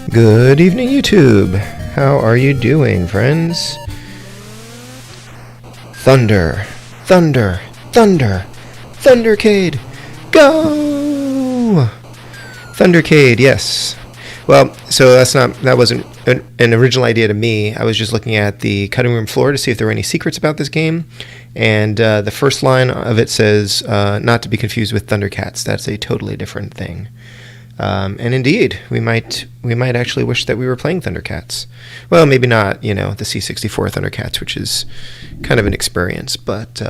Good evening, YouTube. How are you doing, friends? Thunder, thunder, thunder, Thundercade, go! Thundercade, yes. Well, so that wasn't an original idea to me. I was just looking at the cutting room floor to see if there were any secrets about this game, and the first line of it says, not to be confused with Thundercats. That's a totally different thing. And indeed, we might actually wish that we were playing Thundercats. Well, maybe not, the C64 Thundercats, which is kind of an experience. But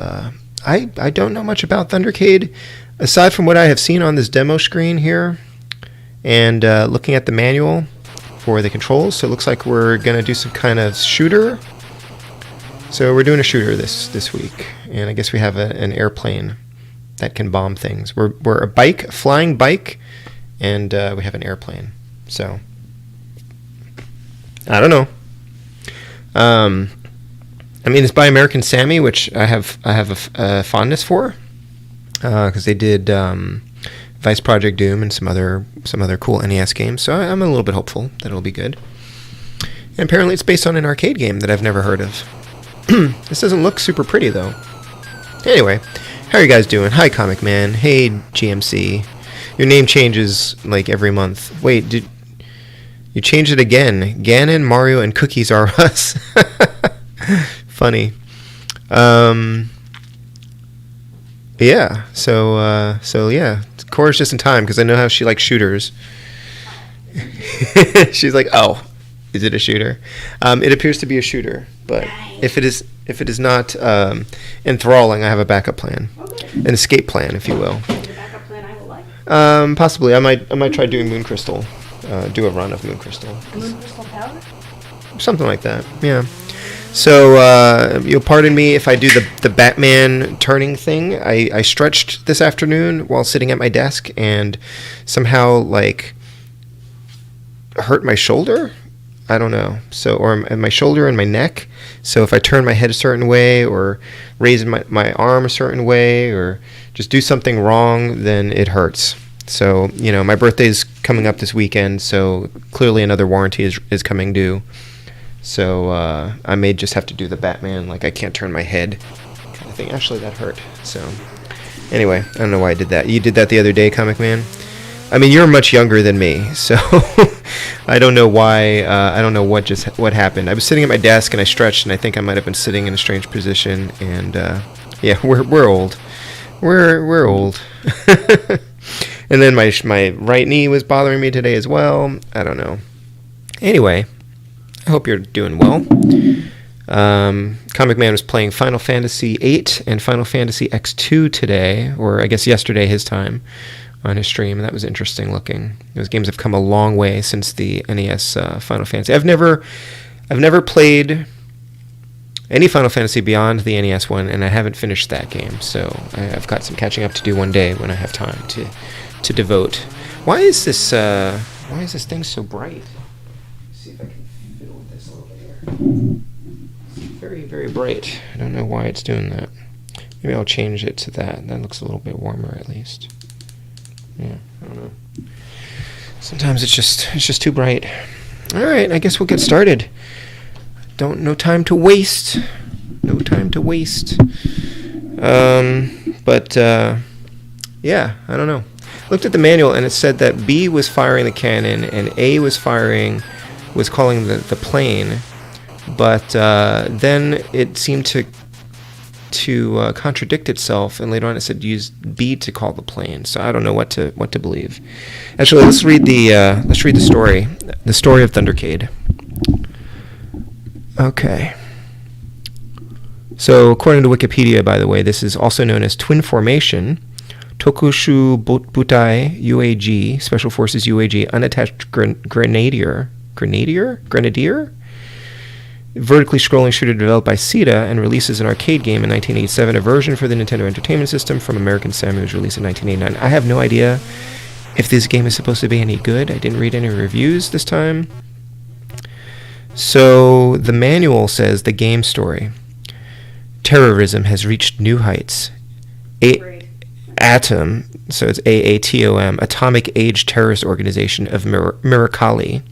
I don't know much about Thundercade, aside from what I have seen on this demo screen here, and looking at the manual for the controls. So it looks like we're going to do some kind of shooter. So we're doing a shooter this week, and I guess we have an airplane that can bomb things. We're a flying bike. And we have an airplane. So I don't know. It's by American Sammy, which I have a fondness for, because they did Vice Project Doom and some other cool NES games. So I'm a little bit hopeful that it'll be good. And apparently it's based on an arcade game that I've never heard of. This doesn't look super pretty though. Anyway, how are you guys doing? Hi, Comic Man. Hey, GMC. Your name changes like every month. Wait, did you change it again? Ganon, Mario, and Cookies Are Us. Funny. Yeah. So yeah. Cora's just in time because I know how she likes shooters. She's like, oh, is it a shooter? It appears to be a shooter, but if it is not enthralling, I have a backup plan, an escape plan, if you will. Possibly. I might try doing Moon Crystal. Do a run of Moon Crystal. Moon Crystal Powder? Something like that, yeah. So, you'll pardon me if I do the Batman turning thing. I stretched this afternoon while sitting at my desk and somehow, hurt my shoulder? I don't know. So, or my shoulder and my neck. So if I turn my head a certain way or raise my arm a certain way or just do something wrong, then it hurts. So, my birthday's coming up this weekend, so clearly another warranty is coming due. So I may just have to do the Batman, I can't turn my head kind of thing. Actually, that hurt. So anyway, I don't know why I did that. You did that the other day, Comic Man? You're much younger than me, so I don't know why. I don't know what happened. I was sitting at my desk and I stretched, and I think I might have been sitting in a strange position. And yeah, we're old. We're old. And then my right knee was bothering me today as well. I don't know. Anyway, I hope you're doing well. Comic Man was playing Final Fantasy VIII and Final Fantasy X2 today, or I guess yesterday his time, on his stream, and that was interesting looking. Those games have come a long way since the NES Final Fantasy. I've never played any Final Fantasy beyond the NES one, and I haven't finished that game, so I've got some catching up to do one day when I have time to devote. Why is this thing so bright? Let's see if I can fiddle with this a little bit here. It's very, very bright. I don't know why it's doing that. Maybe I'll change it to that. That looks a little bit warmer at least. Yeah, I don't know. Sometimes it's just too bright. All right, I guess we'll get started. No time to waste. No time to waste. Yeah, I don't know. Looked at the manual and it said that B was firing the cannon and A was calling the plane, but then it seemed to contradict itself, and later on it said use B to call the plane. So I don't know what to believe. Actually, let's read the story. The story of Thundercade. Okay. So according to Wikipedia, by the way, this is also known as Twin Formation, Tokushu Butai UAG, Special Forces UAG, Unattached Grenadier, vertically scrolling shooter developed by SETA and releases an arcade game in 1987. A version for the Nintendo Entertainment System from American Sammy was released in 1989. I have no idea if this game is supposed to be any good. I didn't read any reviews this time. So the manual says the game story. Terrorism has reached new heights. ATOM, so it's AATOM, Atomic Age Terrorist Organization of Miracali,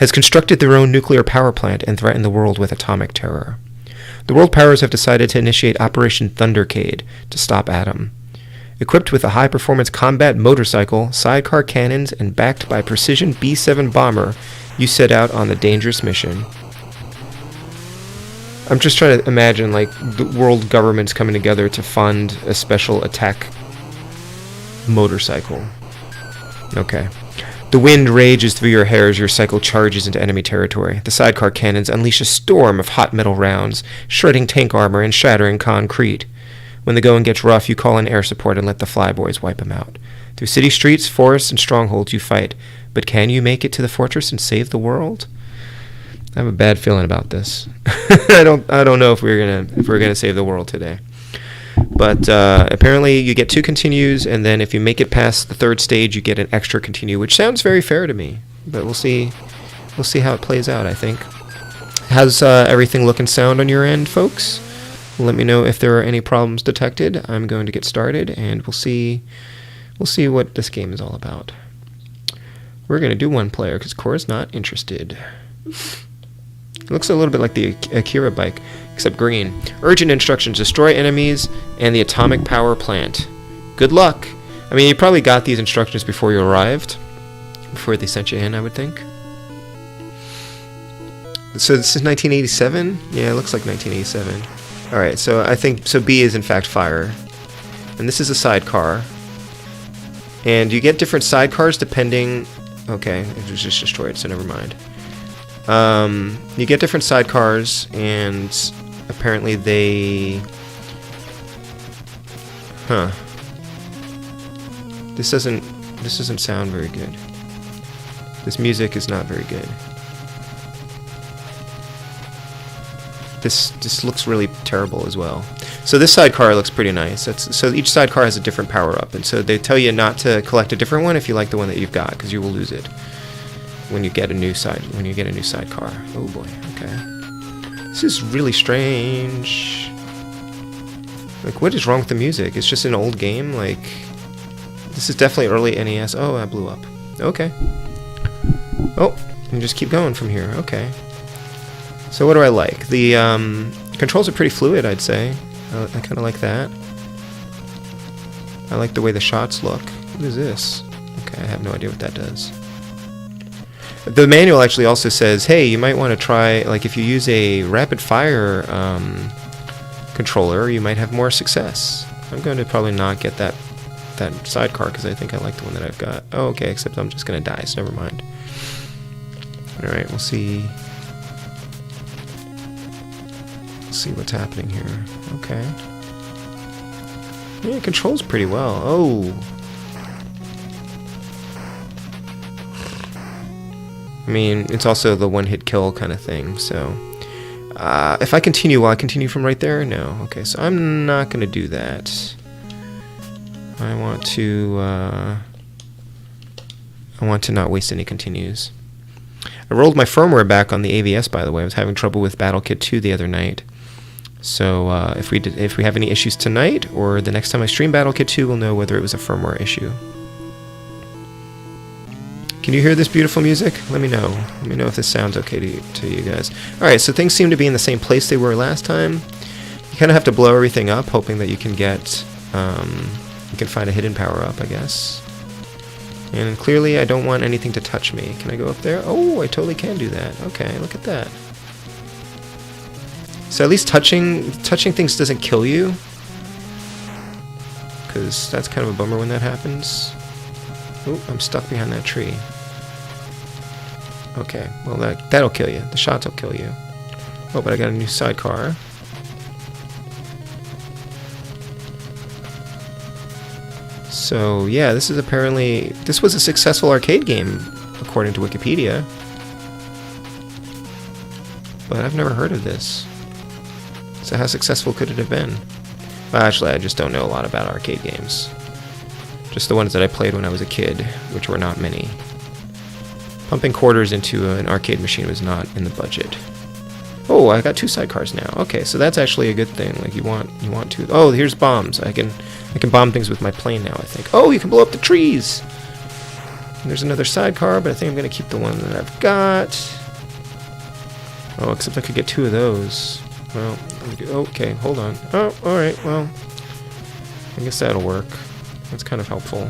has constructed their own nuclear power plant and threatened the world with atomic terror. The world powers have decided to initiate Operation THUNDERCADE to stop Atom. Equipped with a high-performance combat motorcycle, sidecar cannons, and backed by a precision B-7 bomber, you set out on the dangerous mission. I'm just trying to imagine, like, the world governments coming together to fund a special attack motorcycle. Okay. The wind rages through your hair as your cycle charges into enemy territory. The sidecar cannons unleash a storm of hot metal rounds, shredding tank armor and shattering concrete. When the going gets rough, you call in air support and let the flyboys wipe them out. Through city streets, forests, and strongholds you fight. But can you make it to the fortress and save the world? I have a bad feeling about this. I don't know if we're gonna save the world today. But apparently you get 2 continues, and then if you make it past the 3rd stage, you get an extra continue, which sounds very fair to me. But we'll see how it plays out, I think. How's everything look and sound on your end, folks? Let me know if there are any problems detected. I'm going to get started, and we'll see what this game is all about. We're going to do 1 player, because Cora's not interested. It looks a little bit like the Akira bike, except green. Urgent instructions: destroy enemies and the atomic power plant. Good luck. I mean, you probably got these instructions before you arrived, before they sent you in, I would think. So this is 1987? Yeah, it looks like 1987. Alright, so I think, so B is in fact fire. And this is a sidecar. And you get different sidecars depending... Okay, it was just destroyed, so never mind. You get different sidecars, and apparently they... Huh. This doesn't sound very good. This music is not very good. This looks really terrible as well. So this sidecar looks pretty nice. So each sidecar has a different power-up, and so they tell you not to collect a different one if you like the one that you've got, because you will lose it when you get a new sidecar. Oh boy. Okay. This is really strange. Like, what is wrong with the music? It's just an old game. Like, this is definitely early NES. Oh, I blew up. Okay. Oh, and just keep going from here. Okay. So what do I like? The controls are pretty fluid, I'd say. I kind of like that. I like the way the shots look. What is this? Okay, I have no idea what that does. The manual actually also says, hey, you might want to try, like, if you use a rapid fire controller, you might have more success. I'm going to probably not get that sidecar because I think I like the one that I've got. Oh, okay, except I'm just going to die, so never mind. Alright, we'll see. See what's happening here. Okay. Yeah, it controls pretty well. Oh. I mean, it's also the one-hit kill kind of thing, so... if I continue, will I continue from right there? No. Okay, so I'm not going to do that. I want to not waste any continues. I rolled my firmware back on the AVS, by the way. I was having trouble with BattleKit 2 the other night. So if we have any issues tonight, or the next time I stream BattleKit 2, we'll know whether it was a firmware issue. Can you hear this beautiful music? Let me know. Let me know if this sounds okay to you guys. Alright, so things seem to be in the same place they were last time. You kind of have to blow everything up, hoping that you can get, you can find a hidden power-up, I guess. And clearly I don't want anything to touch me. Can I go up there? Oh, I totally can do that. Okay, look at that. So at least touching things doesn't kill you, because that's kind of a bummer when that happens. Oh, I'm stuck behind that tree. Okay, well that'll kill you. The shots will kill you. Oh, but I got a new sidecar. So yeah, this was a successful arcade game, according to Wikipedia. But I've never heard of this. So how successful could it have been? Well, actually, I just don't know a lot about arcade games. Just the ones that I played when I was a kid, which were not many. Pumping quarters into an arcade machine was not in the budget. Oh, I got 2 sidecars now. Okay, so that's actually a good thing. Like, you want to... Oh, here's bombs. I can bomb things with my plane now, I think. Oh, you can blow up the trees! And there's another sidecar, but I think I'm going to keep the one that I've got. Oh, except I could get 2 of those. Well, okay, hold on. Oh, alright, well, I guess that'll work. That's kind of helpful.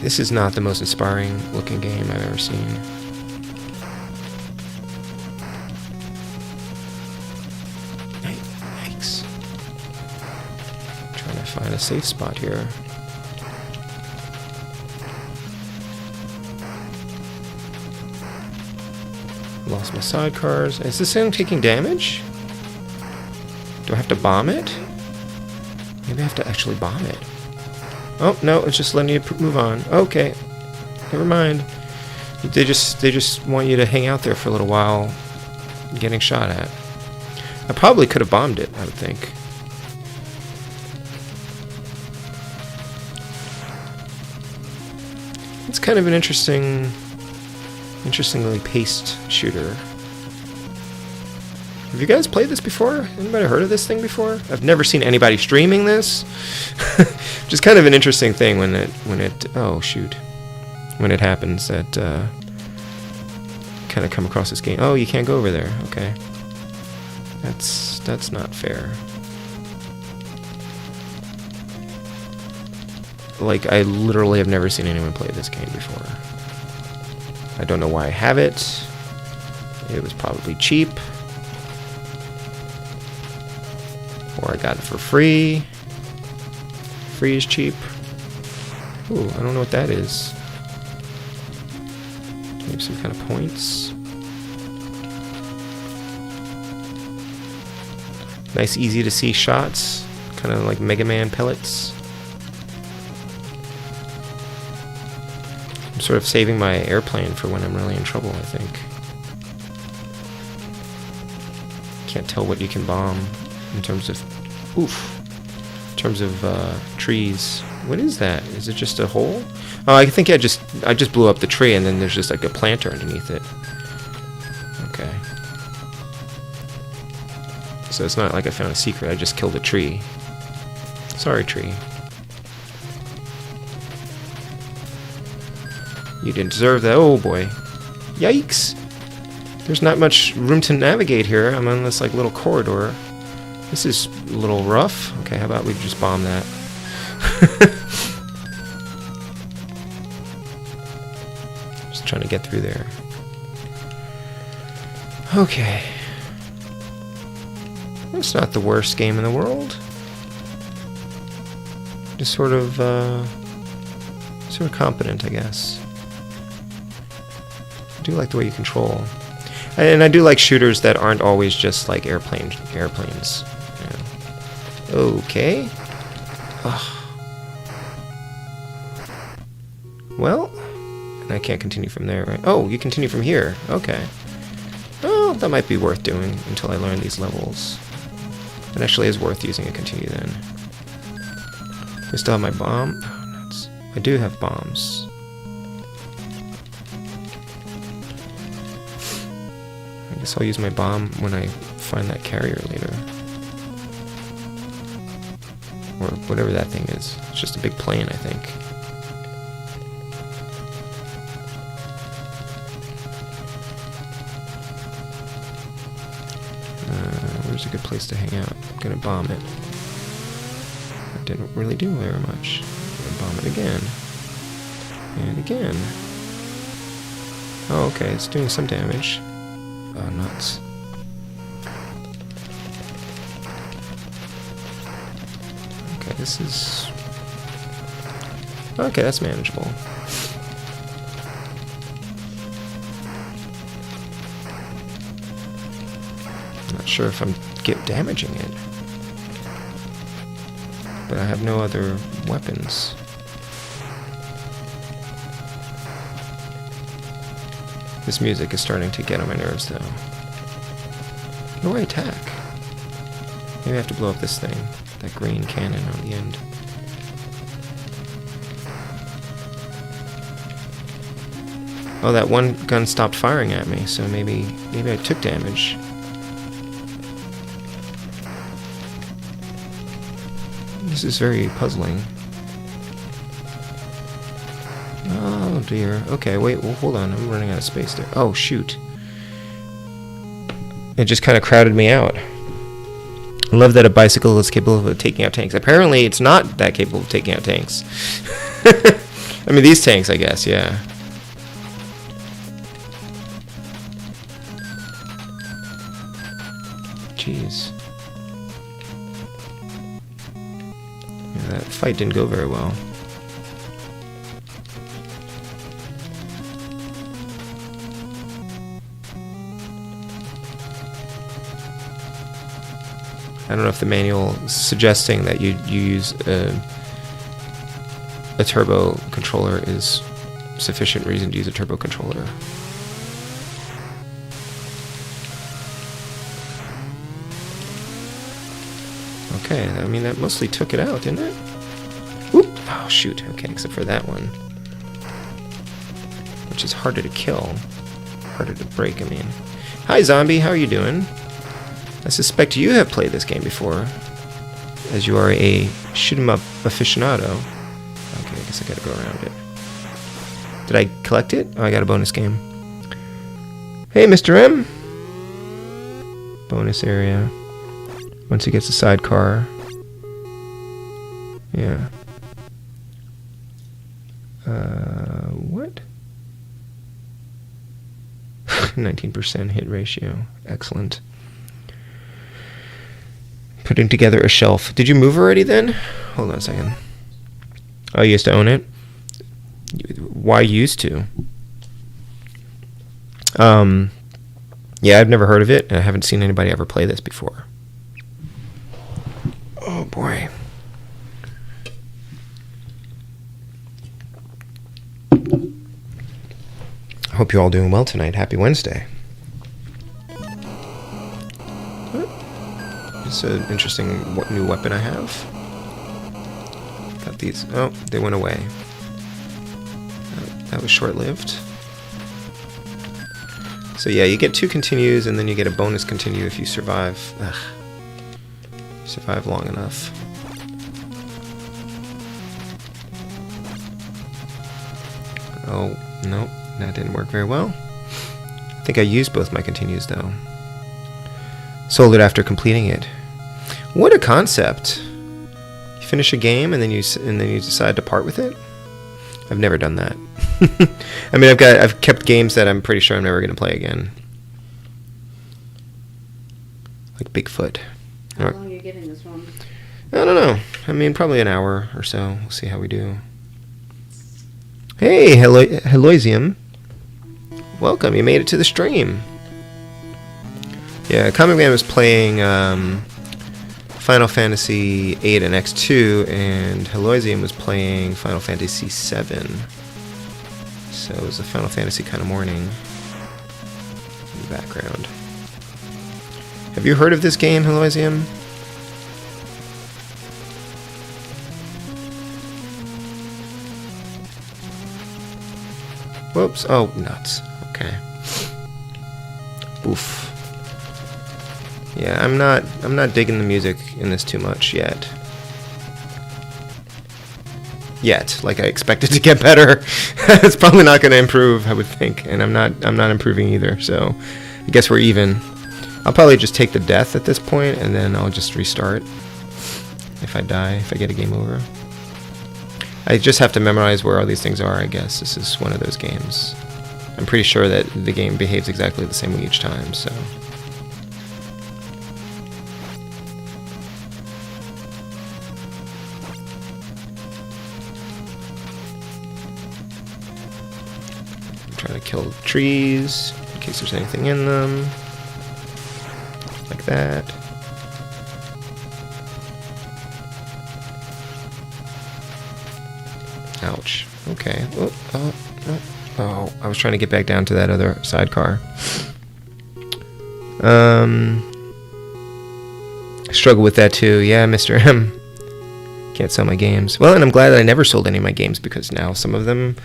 This is not the most inspiring looking game I've ever seen. Yikes. Trying to find a safe spot here. Lost my sidecars. Is this thing taking damage? Do I have to bomb it? Maybe I have to actually bomb it. Oh, no, it's just letting you move on. Okay. Never mind. They just want you to hang out there for a little while getting shot at. I probably could have bombed it, I would think. It's kind of an interestingly paced shooter. Have you guys played this before? Anybody heard of this thing before? I've never seen anybody streaming this. Which is kind of an interesting thing when it happens that kind of come across this game. Oh, you can't go over there. Okay. That's not fair. Like, I literally have never seen anyone play this game before. I don't know why I have it. It was probably cheap. Or I got it for free. Free is cheap. Ooh, I don't know what that is. Maybe some kind of points. Nice, easy to see shots. Kind of like Mega Man pellets. I'm sort of saving my airplane for when I'm really in trouble, I think. Can't tell what you can bomb in terms of... Oof. In terms of trees. What is that? Is it just a hole? Oh, I think I just blew up the tree and then there's just like a planter underneath it. Okay. So it's not like I found a secret, I just killed a tree. Sorry, tree. You didn't deserve that. Oh boy. Yikes! There's not much room to navigate here. I'm on this like little corridor. This is a little rough. Okay, how about we just bomb that? Just trying to get through there. Okay. It's not the worst game in the world. Just sort of competent, I guess. I do like the way you control. And I do like shooters that aren't always just like airplanes. Yeah. Okay. Ugh. Well, and I can't continue from there, right? Oh, you continue from here. Okay. Oh, that might be worth doing until I learn these levels. It actually is worth using a continue then. I still have my bomb. Oh, nuts. I do have bombs. I guess I'll use my bomb when I find that carrier later. Or whatever that thing is. It's just a big plane, I think. Where's a good place to hang out? I'm gonna bomb it. That didn't really do very much. I'm gonna bomb it again. And again. Oh, okay, it's doing some damage. Oh, nuts. Okay, this is... Okay, that's manageable. Not sure if I'm damaging it. But I have no other weapons. This music is starting to get on my nerves, though. How do I attack? Maybe I have to blow up this thing. That green cannon on the end. Oh, that one gun stopped firing at me, so maybe I took damage. This is very puzzling. dear. Okay, wait, well, hold on. I'm running out of space there. Oh, shoot. It just kind of crowded me out. I love that a bicycle is capable of taking out tanks. Apparently, it's not that capable of taking out tanks. I mean, these tanks, I guess, yeah. Jeez. Yeah, that fight didn't go very well. I don't know if the manual is suggesting that you use a turbo controller is sufficient reason to use a turbo controller. Okay, I mean that mostly took it out, didn't it? Whoop! Oh shoot, okay, except for that one. Which is harder to kill. Harder to break, I mean. Hi zombie, how are you doing? I suspect you have played this game before, as you are a shoot-'em-up aficionado. Okay, I guess I gotta go around it. Did I collect it? Oh, I got a bonus game. Hey, Mr. M! Bonus area. Once he gets a sidecar. Yeah. What? 19% hit ratio. Excellent. Putting together a shelf. Did you move already then? Hold on a second. Oh, you used to own it? Why used to? Yeah, I've never heard of it, and I haven't seen anybody ever play this before. Oh boy. I hope you're all doing well tonight. Happy Wednesday. It's an interesting new weapon I have. Got these. Oh, they went away. That was short-lived. So yeah, you get 2 continues, and then you get a bonus continue if you survive. Ugh. Survive long enough. Oh, nope, that didn't work very well. I think I used both my continues though. Sold it after completing it. What a concept! You finish a game and then you decide to part with it. I've never done that. I mean, I've kept games that I'm pretty sure I'm never going to play again. Like Bigfoot. How long are you getting this one? I don't know. I mean, probably an hour or so. We'll see how we do. Hey, Heloisium. Welcome. You made it to the stream. Yeah, Comic Man was playing Final Fantasy VIII and X2, and Heloisium was playing Final Fantasy VII. So it was a Final Fantasy kind of morning in the background. Have you heard of this game, Heloisium? Whoops. Oh, nuts. Okay. Oof. Yeah, I'm not digging the music in this too much yet. Like I expect it to get better. It's probably not going to improve, I would think, and I'm not improving either. So, I guess we're even. I'll probably just take the death at this point, and then I'll just restart if I die, if I get a game over. I just have to memorize where all these things are, I guess. This is one of those games. I'm pretty sure that the game behaves exactly the same way each time, so. I'm trying to kill trees in case there's anything in them. Like that. Ouch. Okay. Oh, I was trying to get back down to that other sidecar. I struggle with that too. Yeah, Mr. M. Can't sell my games. Well, and I'm glad that I never sold any of my games, because now some of them,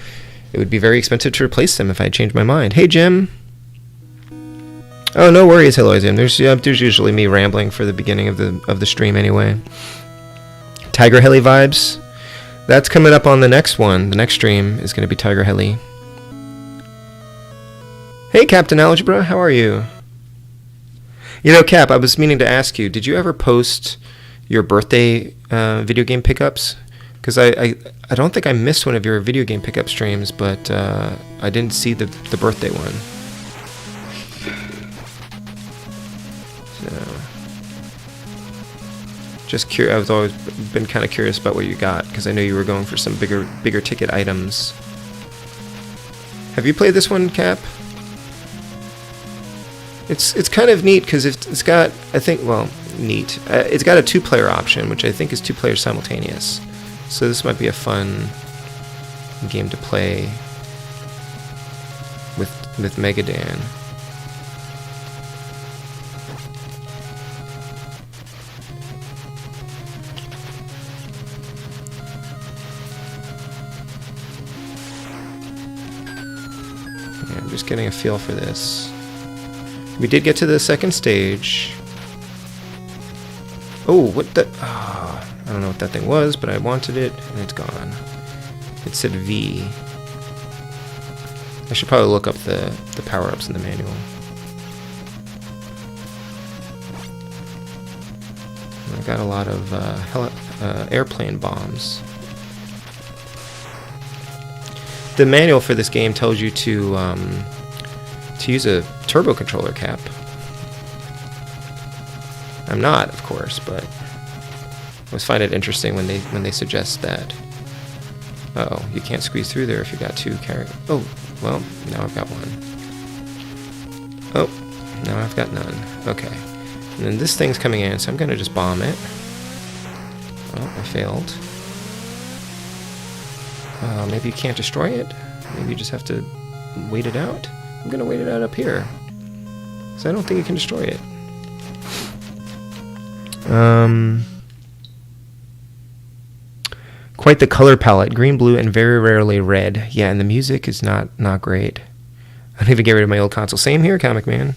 it would be very expensive to replace them if I changed my mind. Hey, Jim. Oh, no worries, Heloisium. There's usually me rambling for the beginning of the stream anyway. Tiger-Heli vibes. That's coming up on the next one. The next stream is going to be Tiger-Heli. Hey, Captain Algebra, how are you? You know, Cap, I was meaning to ask you, did you ever post your birthday video game pickups? Because I don't think I missed one of your video game pickup streams, but I didn't see the birthday one. So, just curious. I've always been kind of curious about what you got, because I know you were going for some bigger ticket items. Have you played this one, Cap? It's kind of neat because it's got, I think, well, neat. It's got a 2-player option, which I think is 2 players simultaneous. So this might be a fun game to play with Megadan. Yeah, I'm just getting a feel for this. We did get to the second stage. Oh, what the... Oh, I don't know what that thing was, but I wanted it, and it's gone. It said V. I should probably look up the power-ups in the manual. I got a lot of airplane bombs. The manual for this game tells you to use a turbo controller, Cap. I'm not, of course, but I always find it interesting when they suggest that. Uh-oh, you can't squeeze through there if you got 2 characters. Oh, well, now I've got 1. Oh, now I've got none. Okay. And then this thing's coming in, so I'm gonna just bomb it. Oh, I failed. Maybe you can't destroy it? Maybe you just have to wait it out? I'm gonna wait it out up here, so I don't think you can destroy it. Quite the color palette: green, blue, and very rarely red. Yeah, and the music is not great. I don't even get rid of my old console. Same here, Comic Man.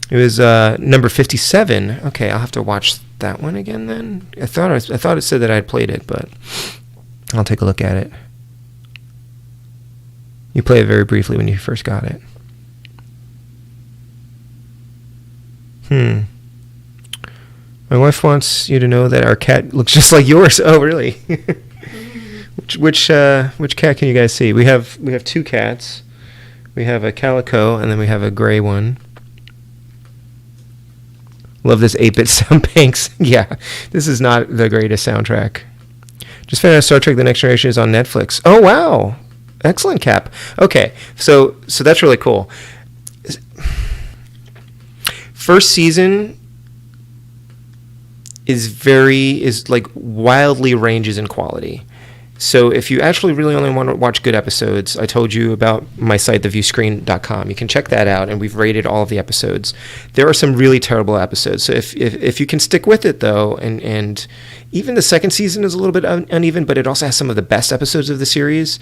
It was number 57. Okay, I'll have to watch that one again then. I thought it said that I'd played it, but I'll take a look at it. You played it very briefly when you first got it. My wife wants you to know that our cat looks just like yours. Oh, really? Which cat can you guys see? We have 2 cats. We have a calico, and then we have a gray one. Love this 8-bit sound banks. Yeah, this is not the greatest soundtrack. Just found out Star Trek: The Next Generation is on Netflix. Oh, wow. Excellent, Cap. Okay, so that's really cool. First season is like wildly ranges in quality. So if you actually really only want to watch good episodes, I told you about my site, theviewscreen.com. You can check that out, and we've rated all of the episodes. There are some really terrible episodes. So if you can stick with it, though, and even the second season is a little bit uneven, but it also has some of the best episodes of the series.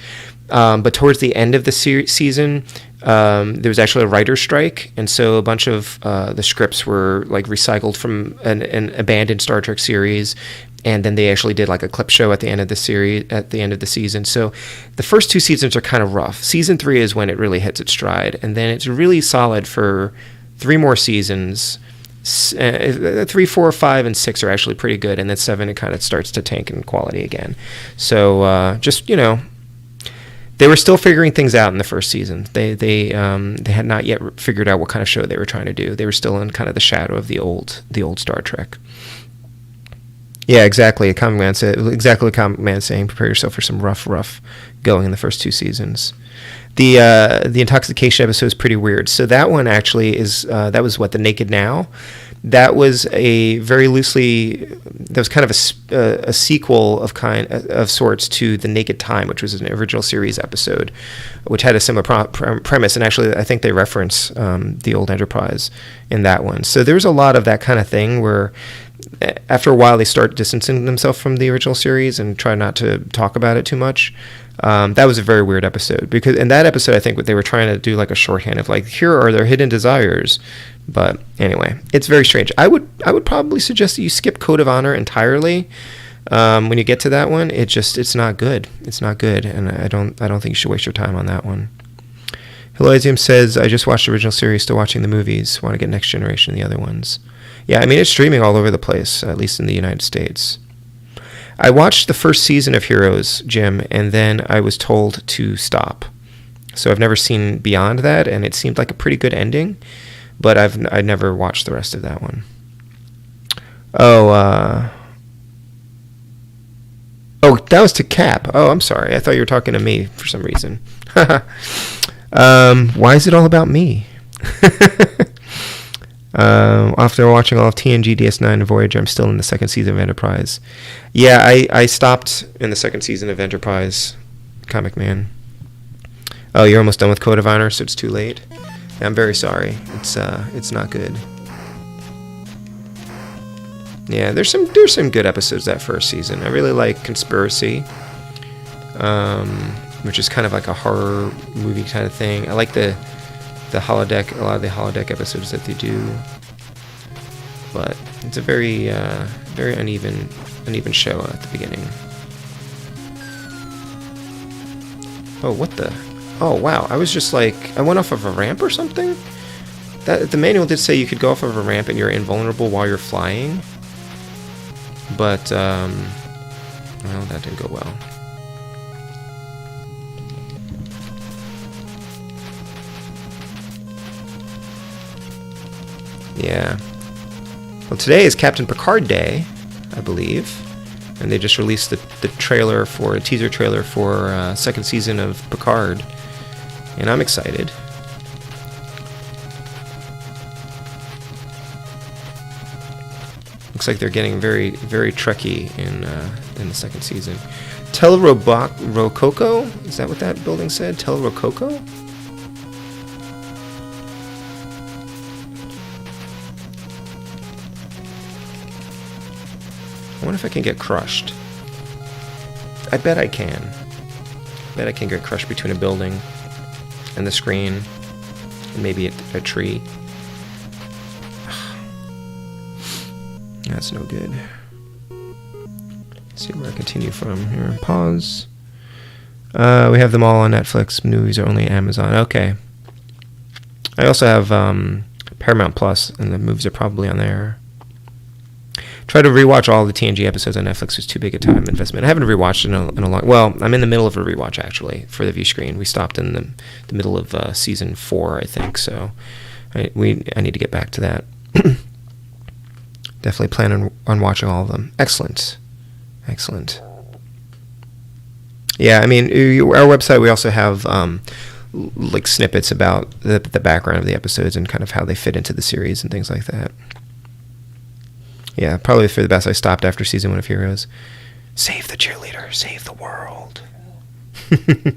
But towards the end of the season, there was actually a writer's strike, and so a bunch of the scripts were like recycled from an abandoned Star Trek series. And then they actually did like a clip show at the end of the series, at the end of the season. So the first 2 seasons are kind of rough. Season 3 is when it really hits its stride. And then it's really solid for 3 more seasons. 3, 4, 5, and 6 are actually pretty good. And then 7, it kind of starts to tank in quality again. So just, you know, they were still figuring things out in the first season. They had not yet figured out what kind of show they were trying to do. They were still in kind of the shadow of the old Star Trek. Yeah, exactly. Exactly what Comic Man saying. Prepare yourself for some rough going in the first 2 seasons. The intoxication episode is pretty weird. So that one actually is that was what, The Naked Now. That was a very loosely, that was kind of a sequel of sorts to The Naked Time, which was an original series episode, which had a similar premise. And actually, I think they reference the old Enterprise in that one. So there's a lot of that kind of thing where after a while they start distancing themselves from the original series and try not to talk about it too much. That was a very weird episode, because in that episode I think what they were trying to do like a shorthand of like, here are their hidden desires. But anyway, it's very strange. I would probably suggest that you skip Code of Honor entirely. When you get to that one, it's not good. It's not good, and I don't think you should waste your time on that one. Heloisium says, I just watched the original series, still watching the movies. Want to get Next Generation and the other ones. Yeah, I mean, it's streaming all over the place, at least in the United States. I watched the first season of Heroes, Jim, and then I was told to stop. So I've never seen beyond that, and it seemed like a pretty good ending, but I never watched the rest of that one. Oh, that was to Cap. Oh, I'm sorry. I thought you were talking to me for some reason. Why is it all about me? After watching all of TNG, DS9, and Voyager, I'm still in the second season of Enterprise. Yeah, I stopped in the second season of Enterprise, Comic Man. Oh, you're almost done with Code of Honor, so it's too late. Yeah, I'm very sorry. It's not good. Yeah, there's some good episodes that first season. I really like Conspiracy, which is kind of like a horror movie kind of thing. I like the holodeck, a lot of the holodeck episodes that they do, but it's a very uneven show at the beginning. Oh, what the? Oh, wow! I was just like, I went off of a ramp or something. That the manual did say you could go off of a ramp and you're invulnerable while you're flying, but well, that didn't go well. Yeah. Well, today is Captain Picard Day, I believe, and they just released the teaser trailer for second season of Picard, and I'm excited. Looks like they're getting very, very Trekky in the second season. Tel Rococo? Is that what that building said? Tel Rococo? I wonder if I can get crushed. I bet I can. I bet I can get crushed between a building and the screen and maybe a tree. That's no good. Let's see where I continue from here. Pause. We have them all on Netflix. Movies are only Amazon. Okay. I also have Paramount Plus, and the movies are probably on there. Try to rewatch all the TNG episodes on Netflix. Was too big a time investment. I haven't rewatched in a long. Well, I'm in the middle of a rewatch actually for the view screen. We stopped in the middle of season 4, I think. So I need to get back to that. Definitely plan on watching all of them. Excellent. Yeah, I mean, our website, we also have like snippets about the background of the episodes and kind of how they fit into the series and things like that. Yeah, probably for the best. I stopped after season 1 of Heroes. Save the cheerleader, save the world. I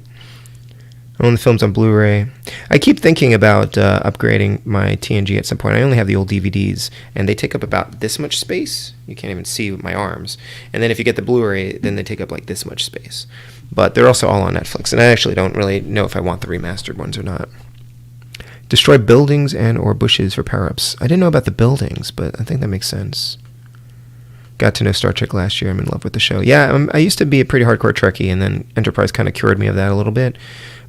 own the films on Blu-ray. I keep thinking about upgrading my TNG at some point. I only have the old DVDs, and they take up about this much space. You can't even see my arms. And then if you get the Blu-ray, then they take up like this much space. But they're also all on Netflix, and I actually don't really know if I want the remastered ones or not. Destroy buildings and or bushes for power-ups. I didn't know about the buildings, but I think that makes sense. Got to know Star Trek last year. I'm in love with the show. Yeah, I used to be a pretty hardcore Trekkie, and then Enterprise kind of cured me of that a little bit.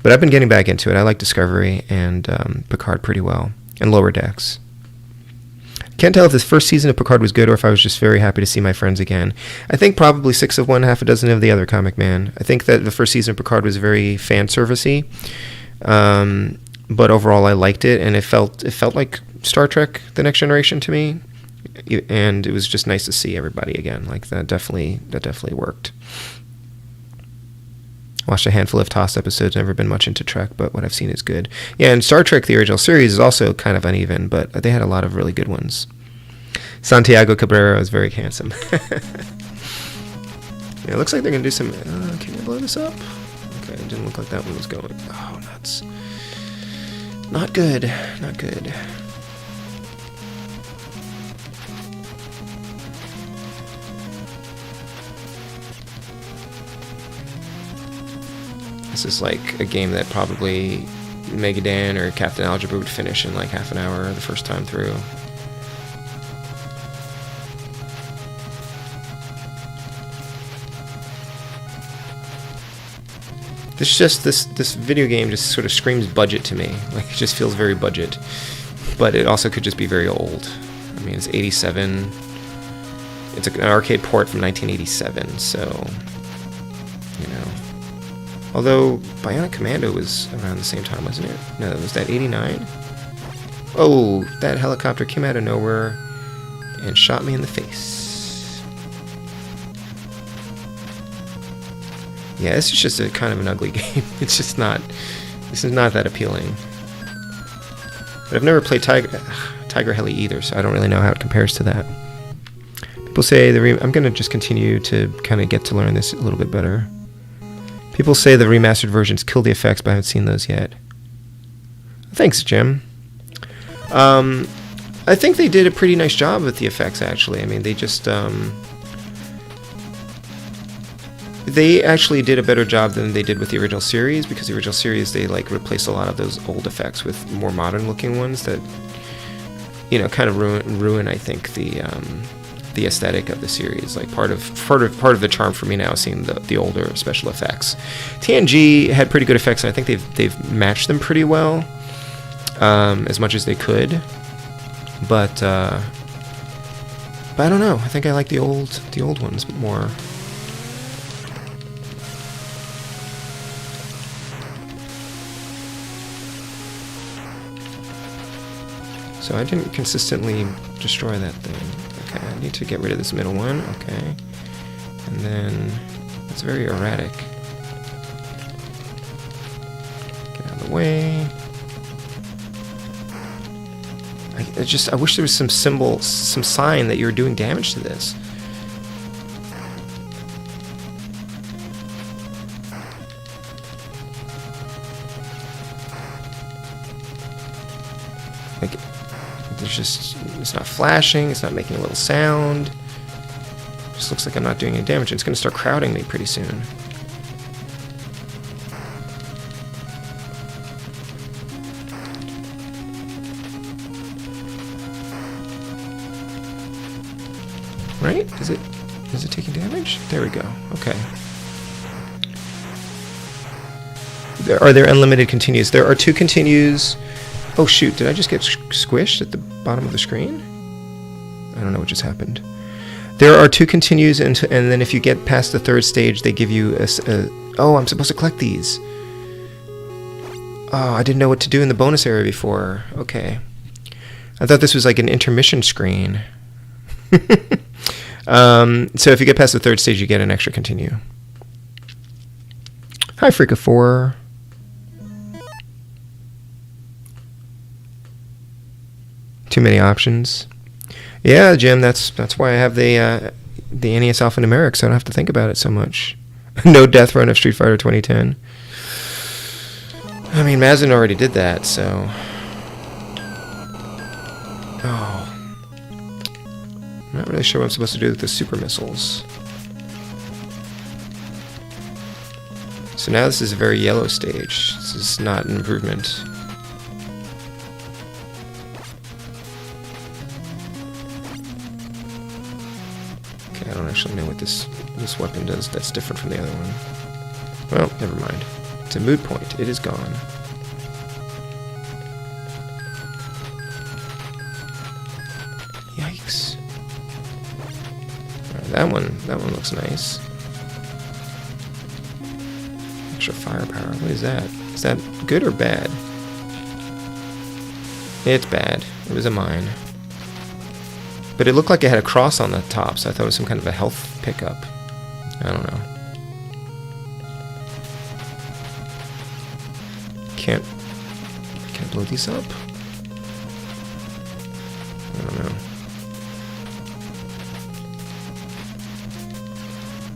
But I've been getting back into it. I like Discovery and Picard pretty well, and Lower Decks. Can't tell if this first season of Picard was good or if I was just very happy to see my friends again. I think probably 6 of one, half a dozen of the other, Comic Man. I think that the first season of Picard was very fan servicey, but overall I liked it, and it felt like Star Trek: The Next Generation to me. And it was just nice to see everybody again. Like that definitely worked. Watched a handful of Tossed episodes. Never been much into Trek, but what I've seen is good. Yeah, and Star Trek: The Original Series is also kind of uneven, but they had a lot of really good ones. Santiago Cabrera was very handsome. Yeah, it looks like they're gonna do some. Can you blow this up? Okay, it didn't look like that one was going. Oh, nuts! Not good. Not good. This is like a game that probably Megadan or Captain Algebra would finish in like half an hour the first time through. this video game just sort of screams budget to me. Like, it just feels very budget. But it also could just be very old. I mean, it's 87. It's an arcade port from 1987, so, you know. Although, Bionic Commando was around the same time, wasn't it? No, was that 89? Oh, that helicopter came out of nowhere and shot me in the face. Yeah, this is just a kind of an ugly game. It's just not, this is not that appealing. But I've never played Tiger-Heli either, so I don't really know how it compares to that. People say I'm going to just continue to kind of get to learn this a little bit better. People say the remastered versions kill the effects, but I haven't seen those yet. Thanks, Jim. I think they did a pretty nice job with the effects, actually. I mean, they just, they actually did a better job than they did with the original series, because the original series, they, like, replaced a lot of those old effects with more modern-looking ones that, you know, kind of ruin, I think, the aesthetic of the series. Like, part of the charm for me now is seeing the older special effects. TNG had pretty good effects, and I think they've matched them pretty well, as much as they could. But I don't know. I think I like the old ones more. So I didn't consistently destroy that thing. Okay, I need to get rid of this middle one. Okay. And then it's very erratic. Get out of the way. I wish there was some symbol, some sign that you were doing damage to this. Like, there's just, it's not flashing, it's not making a little sound. It just looks like I'm not doing any damage. It's going to start crowding me pretty soon. Right? Is it taking damage? There we go. Okay. Are there unlimited continues? There are 2 continues. Oh shoot, did I just get squished at the bottom of the screen? I don't know what just happened. There are 2 continues, and then if you get past the 3rd stage, they give you oh, I'm supposed to collect these. Oh, I didn't know what to do in the bonus area before. Okay. I thought this was like an intermission screen. So if you get past the 3rd stage, you get an extra continue. Hi, Freaka4. Too many options. Yeah, Jim, that's why I have the NES Alphanumeric, so I don't have to think about it so much. No death run of Street Fighter 2010. I mean, Mazin already did that, so... Oh. I'm not really sure what I'm supposed to do with the super missiles. So now this is a very yellow stage. This is not an improvement. Okay, I don't actually know what this weapon does that's different from the other one. Well, never mind. It's a moot point. It is gone. Yikes. That one looks nice. Extra firepower. What is that? Is that good or bad? It's bad. It was a mine. But it looked like it had a cross on the top, so I thought it was some kind of a health pickup. I don't know. Can't blow these up? I don't know.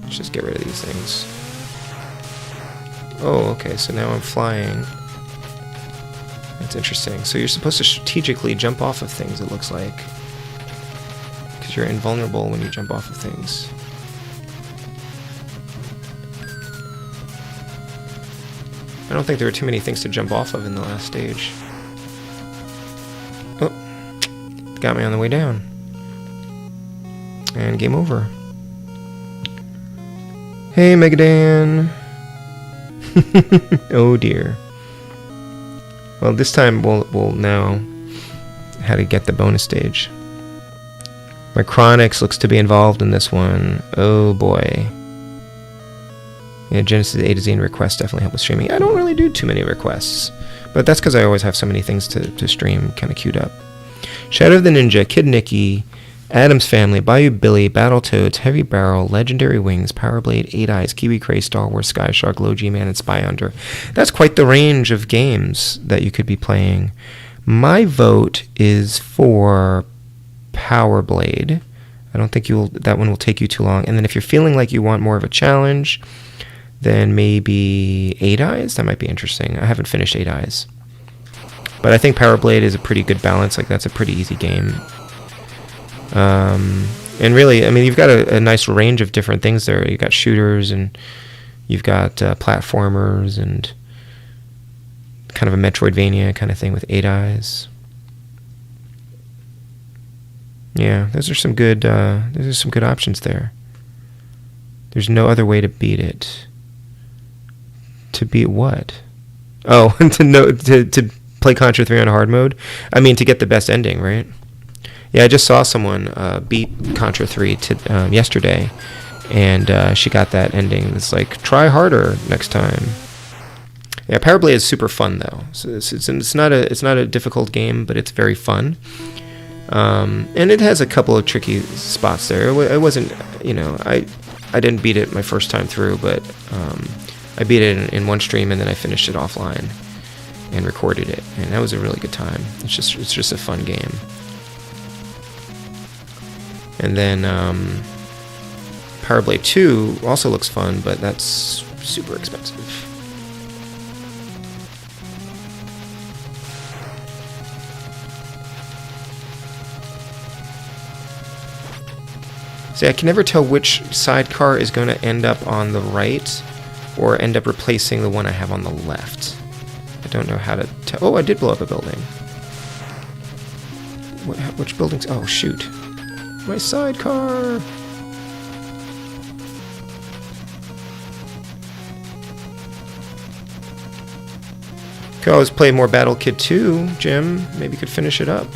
Let's just get rid of these things. Oh, okay, so now I'm flying. That's interesting. So you're supposed to strategically jump off of things, it looks like. Because you're invulnerable when you jump off of things. I don't think there were too many things to jump off of in the last stage. Oh, got me on the way down. And game over. Hey, Megadan. Oh dear. Well, this time we'll know how to get the bonus stage. Micronix looks to be involved in this one. Oh boy. Yeah, Genesis A to Z requests definitely help with streaming. I don't really do too many requests, but that's because I always have so many things to stream kind of queued up. Shadow of the Ninja, Kid Nicky, Adam's Family, Bayou Billy, Battletoads, Heavy Barrel, Legendary Wings, Power Blade, 8 Eyes, Kiwi Cray, Star Wars, Sky Shark, Low G-Man, and Spy Hunter. That's quite the range of games that you could be playing. My vote is for Power Blade. I don't think that one will take you too long. And then if you're feeling like you want more of a challenge, then maybe 8 Eyes. That might be interesting. I haven't finished 8 Eyes. But I think Power Blade is a pretty good balance. Like, that's a pretty easy game. And really, I mean, you've got a nice range of different things there. You've got shooters, and you've got platformers, and kind of a Metroidvania kind of thing with 8 Eyes. Yeah, those are some good options there. There's no other way to beat it. To beat what? Oh, to play Contra 3 on hard mode? I mean, to get the best ending, right? Yeah, I just saw someone beat Contra 3 yesterday, and she got that ending. It's like, try harder next time. Yeah, Power Blade is super fun though. So it's not a difficult game, but it's very fun. And it has a couple of tricky spots there. It wasn't, I didn't beat it my first time through, but I beat it in one stream, and then I finished it offline and recorded it, and that was a really good time. It's just a fun game. And then Power Blade 2 also looks fun, but that's super expensive. See, I can never tell which sidecar is going to end up on the right or end up replacing the one I have on the left. I don't know how to tell. Oh, I did blow up a building. Which buildings? Oh, shoot. My sidecar! Could always play more Battle Kid 2, Jim. Maybe you could finish it up.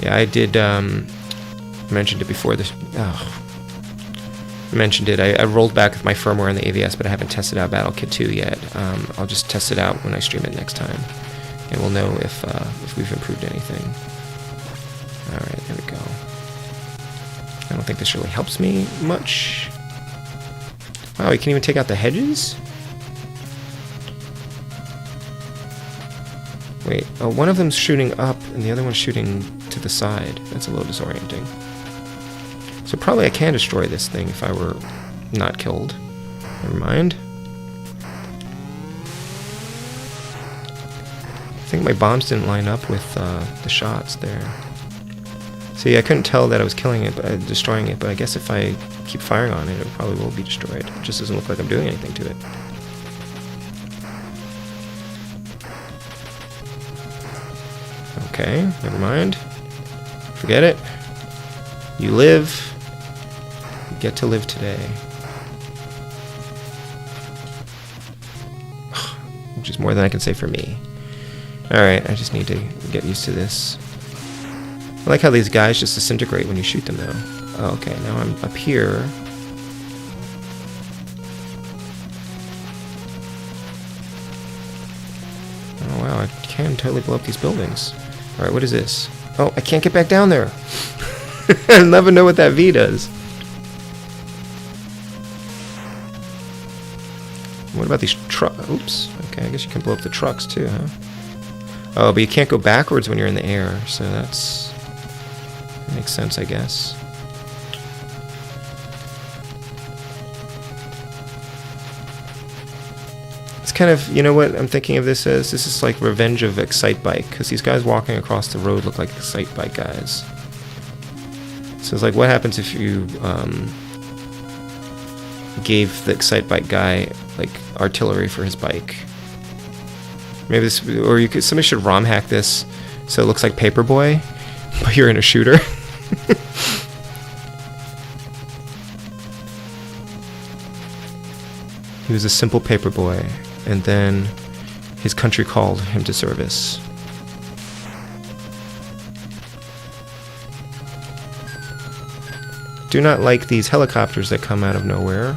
Yeah, I did, mentioned it before this. Oh. I mentioned it. I rolled back with my firmware on the AVS, but I haven't tested out Battle Kid 2 yet. I'll just test it out when I stream it next time, and we'll know if we've improved anything. Alright, there we go. I don't think this really helps me much. Wow, you can even take out the hedges? Wait, oh, one of them's shooting up, and the other one's shooting to the side. That's a little disorienting. So probably I can destroy this thing if I were not killed. Never mind. I think my bombs didn't line up with the shots there. See, I couldn't tell that I was killing it, but destroying it. But I guess if I keep firing on it, it probably will be destroyed. It just doesn't look like I'm doing anything to it. Okay, never mind. Forget it. You live. You get to live today. Which is more than I can say for me. Alright, I just need to get used to this. I like how these guys just disintegrate when you shoot them, though. Oh, okay, now I'm up here. Oh, wow, I can totally blow up these buildings. Alright, what is this? Oh, I can't get back down there. I'll never know what that V does. What about these trucks? Oops. Okay, I guess you can blow up the trucks too, huh? Oh, but you can't go backwards when you're in the air, so that makes sense, I guess. It's kind of, you know what I'm thinking of this as? This is like Revenge of Excitebike, because these guys walking across the road look like Excitebike guys. So it's like, what happens if you gave the Excitebike guy like artillery for his bike? Maybe this, or you could, somebody should ROM hack this so it looks like Paperboy, but you're in a shooter. He was a simple paper boy, and then his country called him to service. Do not like these helicopters that come out of nowhere.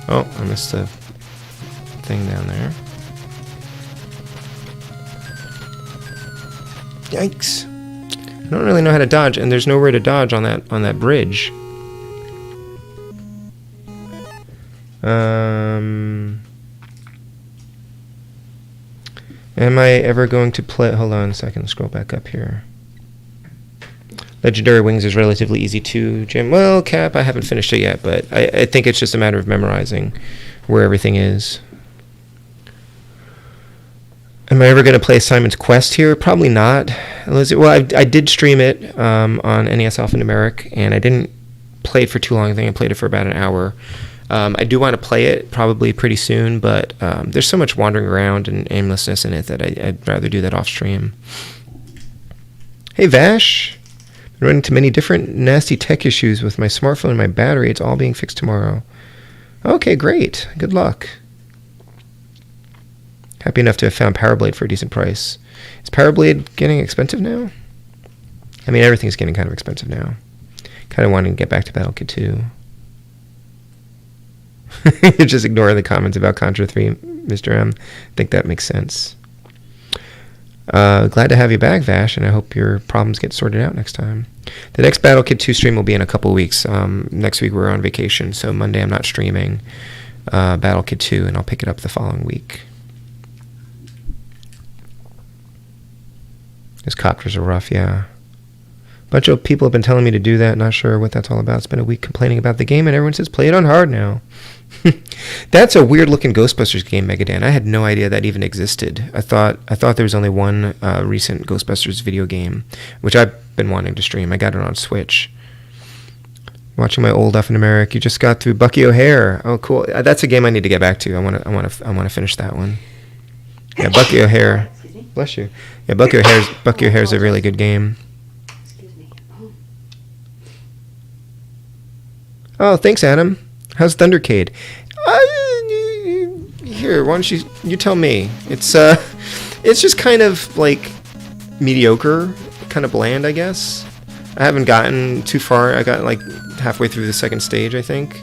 Oh, I missed the thing down there. Yikes. I don't really know how to dodge, and there's nowhere to dodge on that bridge. Am I ever going to play... Hold on a second, scroll back up here. Legendary Wings is relatively easy too, Jim. Well, Cap, I haven't finished it yet, but I think it's just a matter of memorizing where everything is. Am I ever going to play Simon's Quest here? Probably not. Well, I did stream it on NES Alphanumeric, and I didn't play it for too long. I think I played it for about an hour. I do want to play it probably pretty soon, but there's so much wandering around and aimlessness in it that I'd rather do that off stream. Hey, Vash. Been running into many different nasty tech issues with my smartphone and my battery. It's all being fixed tomorrow. Okay, great. Good luck. Happy enough to have found Power Blade for a decent price. Is Power Blade getting expensive now? I mean, everything's getting kind of expensive now. Kind of wanting to get back to Battle Kit 2. Just ignore the comments about Contra 3, Mr. M. I think that makes sense. Glad to have you back, Vash, and I hope your problems get sorted out next time. The next Battle Kit 2 stream will be in a couple weeks. Next week we're on vacation, so Monday I'm not streaming Battle Kit 2, and I'll pick it up the following week. Those copters are rough, yeah. A bunch of people have been telling me to do that. Not sure what that's all about. It's been a week complaining about the game, and everyone says play it on hard now. That's a weird-looking Ghostbusters game, Megadan. I had no idea that even existed. I thought there was only one recent Ghostbusters video game, which I've been wanting to stream. I got it on Switch. Watching my old Alphanumeric. You just got through Bucky O'Hare. Oh, cool. That's a game I need to get back to. I want to finish that one. Yeah, Bucky O'Hare. Bless you. Yeah, Bucky O'Hare's a really good game. Excuse me. Oh, thanks, Adam. How's Thundercade? Here, why don't you tell me? It's just kind of like mediocre, kind of bland, I guess. I haven't gotten too far. I got like halfway through the second stage, I think.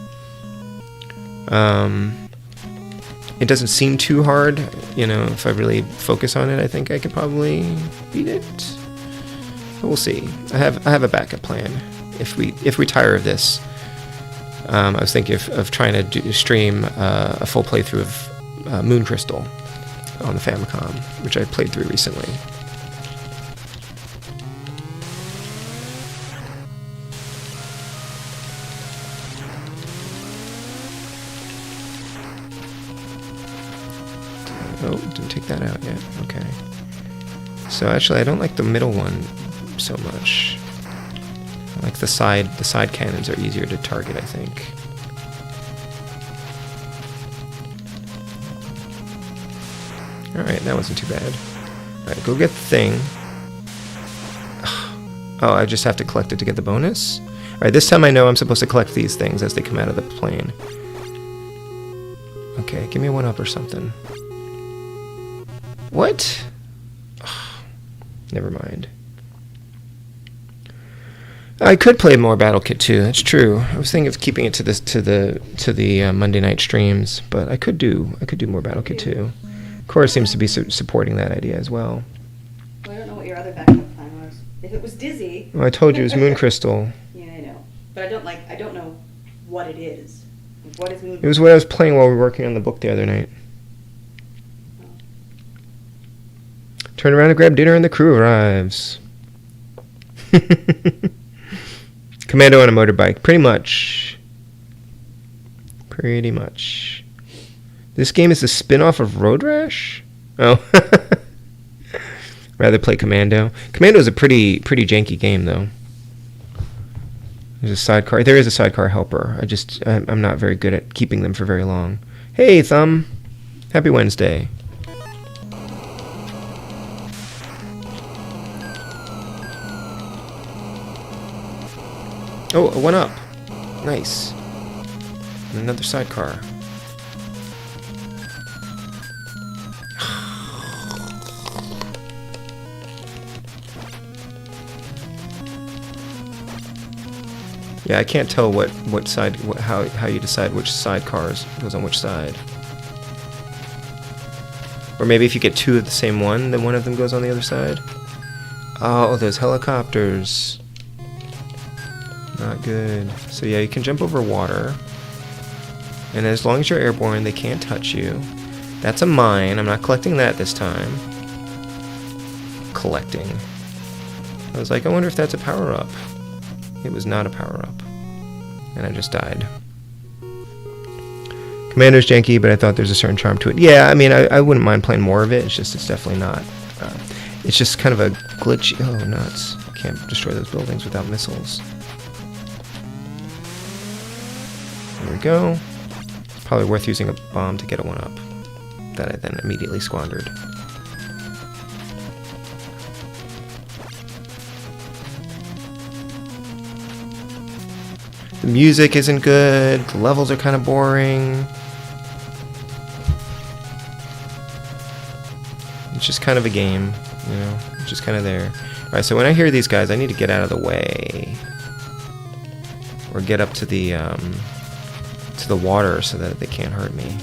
It doesn't seem too hard. You know, if I really focus on it, I think I could probably beat it. But we'll see. I have a backup plan if we tire of this. I was thinking of trying to stream a full playthrough of Moon Crystal on the Famicom, which I played through recently. Oh, didn't take that out yet. Okay. So actually, I don't like the middle one so much. I like the side cannons are easier to target, I think. Alright, that wasn't too bad. Alright, go get the thing. Oh, I just have to collect it to get the bonus? Alright, this time I know I'm supposed to collect these things as they come out of the plane. Okay, give me a 1-up or something. What? Never mind. I could play more Battle Kit 2. That's true. I was thinking of keeping it to the Monday night streams, but I could do more Battle Kit 2. Cora seems to be supporting that idea as well. Well, I don't know what your other backup plan was. If it was Dizzy. Well, I told you it was Moon Crystal. Yeah, I know, but I don't know what it is. Like, what is Moon? It was what I was playing while we were working on the book the other night. Turn around and grab dinner and the crew arrives. Commando on a motorbike. Pretty much. Pretty much. This game is a spin-off of Road Rash? Oh. Rather play Commando. Commando is a pretty janky game, though. There's a sidecar. There is a sidecar helper. I'm not very good at keeping them for very long. Hey, Thumb. Happy Wednesday. Oh, a 1-up. Nice. And another sidecar. Yeah, I can't tell what side, how you decide which sidecars goes on which side. Or maybe if you get two of the same one, then one of them goes on the other side. Oh, those helicopters. Not good. So yeah, you can jump over water. And as long as you're airborne, they can't touch you. That's a mine. I'm not collecting that this time. Collecting. I was like, I wonder if that's a power-up. It was not a power-up. And I just died. Commando's janky, but I thought there's a certain charm to it. Yeah, I mean, I wouldn't mind playing more of it. It's just, it's definitely not. It's just kind of a glitchy... Oh, nuts. I can't destroy those buildings without missiles. There we go. Probably worth using a bomb to get a 1-up. That I then immediately squandered. The music isn't good. The levels are kind of boring. It's just kind of a game, you know. It's just kind of there. Alright, so when I hear these guys, I need to get out of the way. Or get up to the water so that they can't hurt me.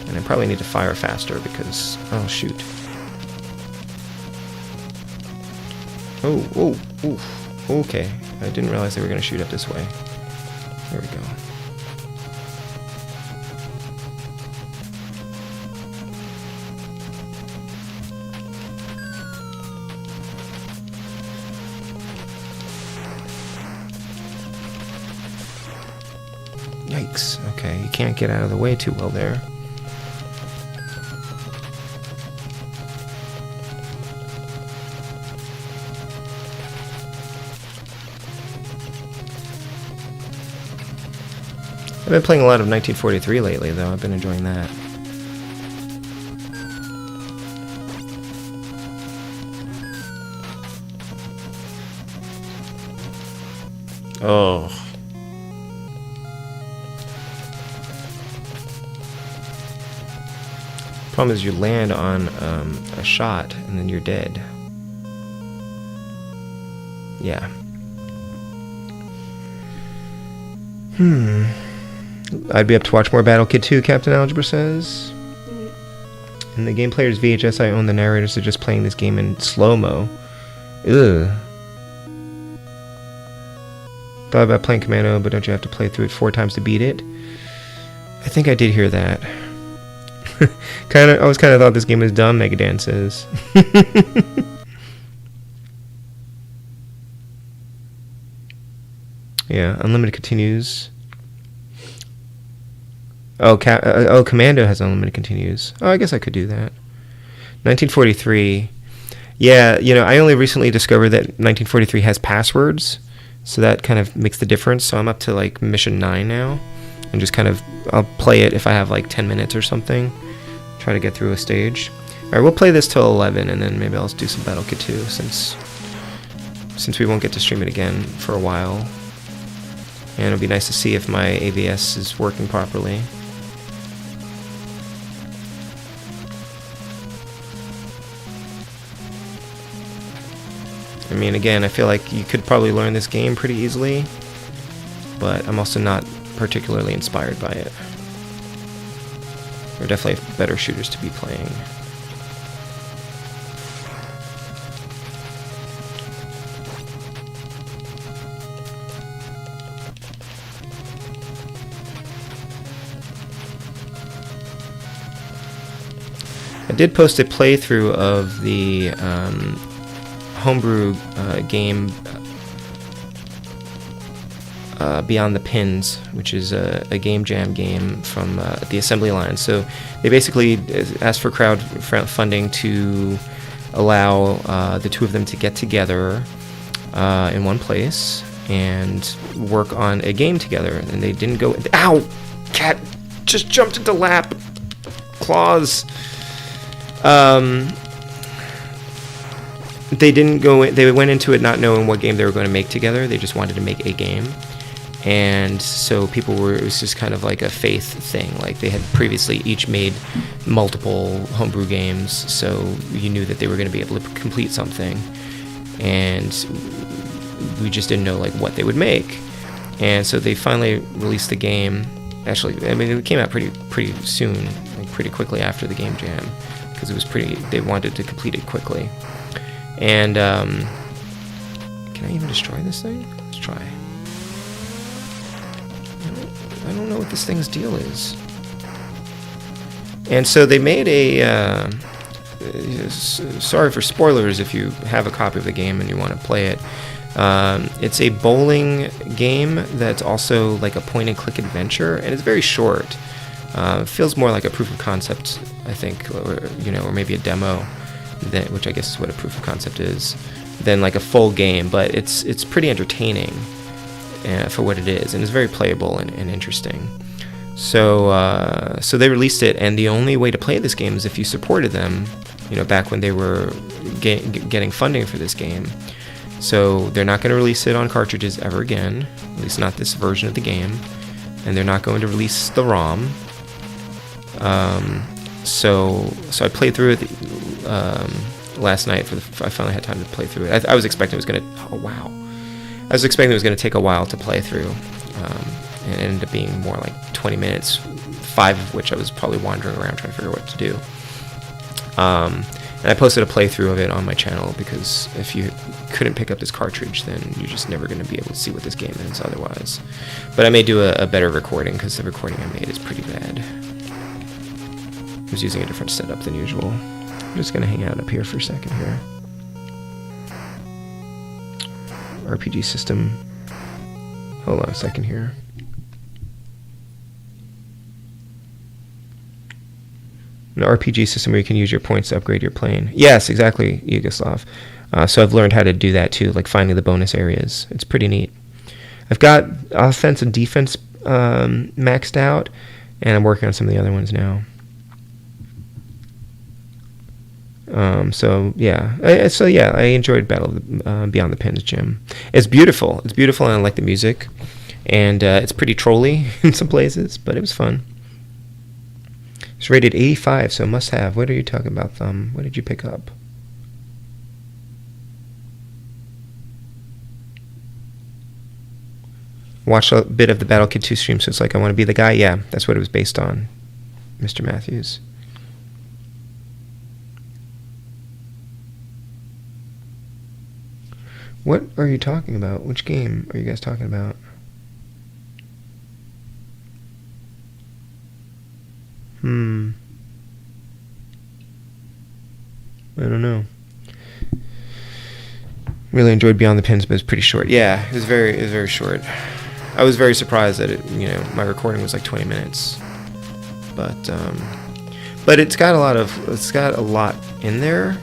And I probably need to fire faster because... Oh, shoot. Oh, oh, oof. Okay. I didn't realize they were going to shoot up this way. There we go. Yikes. Okay, you can't get out of the way too well there. I've been playing a lot of 1943 lately, though. I've been enjoying that. Oh. Problem is you land on a shot and then you're dead. Yeah. I'd be up to watch more Battle Kid 2, Captain Algebra says. In the Game Player's VHS, I own the narrators are just playing this game in slow-mo. Ugh. Thought about playing Commando, but don't you have to play through it 4 times to beat it? I think I did hear that. I always kind of thought this game was dumb, Megadan says. Yeah, Unlimited continues. Oh, Commando has Unlimited continues. Oh, I guess I could do that. 1943. Yeah, you know, I only recently discovered that 1943 has passwords, so that kind of makes the difference. So I'm up to like mission 9 now, and just kind of I'll play it if I have like 10 minutes or something. Try to get through a stage. All right, we'll play this till 11, and then maybe I'll do some Battle Kid 2 since we won't get to stream it again for a while. And it'll be nice to see if my AVS is working properly. I mean, again, I feel like you could probably learn this game pretty easily, but I'm also not particularly inspired by it. There are definitely better shooters to be playing. I did post a playthrough of the homebrew game Beyond the Pins, which is a game jam game from the assembly line. So they basically asked for crowdfunding to allow the two of them to get together in one place and work on a game together. And they didn't go... Ow! Cat just jumped into lap. Claws. they didn't go in, they went into it not knowing what game they were going to make together. They just wanted to make a game. And so people were, it was just kind of like a faith thing. Like they had previously each made multiple homebrew games, so you knew that they were going to be able to complete something. And we just didn't know like what they would make. And so they finally released the game. Actually, I mean, it came out pretty soon, like pretty quickly after the game jam, because it was pretty. They wanted to complete it quickly. And can I even destroy this thing? Let's try. I don't know what this thing's deal is. And so they made a. Sorry for spoilers if you have a copy of the game and you want to play it. It's a bowling game that's also like a point-and-click adventure, and it's very short. It feels more like a proof of concept, I think, or maybe a demo, which I guess is what a proof of concept is, than like a full game. But it's pretty entertaining for what it is, and it's very playable and interesting. So they released it, and the only way to play this game is if you supported them. Back when they were getting funding for this game. So they're not going to release it on cartridges ever again, at least not this version of the game, and they're not going to release the ROM. So I played through it last night. I finally had time to play through it. I was expecting it was going to. Oh wow! I was expecting it was going to take a while to play through, and it ended up being more like 20 minutes, 5 of which I was probably wandering around trying to figure out what to do. And I posted a playthrough of it on my channel, because if you couldn't pick up this cartridge, then you're just never going to be able to see what this game is otherwise. But I may do a better recording, because the recording I made is pretty bad. I was using a different setup than usual. I'm just going to hang out up here for a second here. RPG system. Hold on a second here. An RPG system where you can use your points to upgrade your plane. Yes, exactly, Yugoslav. So I've learned how to do that too, like finding the bonus areas. It's pretty neat. I've got offense and defense maxed out, and I'm working on some of the other ones now. So yeah, I enjoyed Battle of Beyond the Pins, Jim. It's beautiful. It's beautiful, and I like the music, and it's pretty trolly in some places, but it was fun. It's rated 85, so must have. What are you talking about, Thumb? What did you pick up? Watched a bit of the Battle Kid 2 stream, so it's like I Want to Be the Guy. Yeah, that's what it was based on, Mr. Matthews. What are you talking about? Which game are you guys talking about? I don't know. Really enjoyed Beyond the Pins, but it's pretty short. Yeah, it was very short. I was very surprised that it, my recording was like 20 minutes. But it's got a lot in there.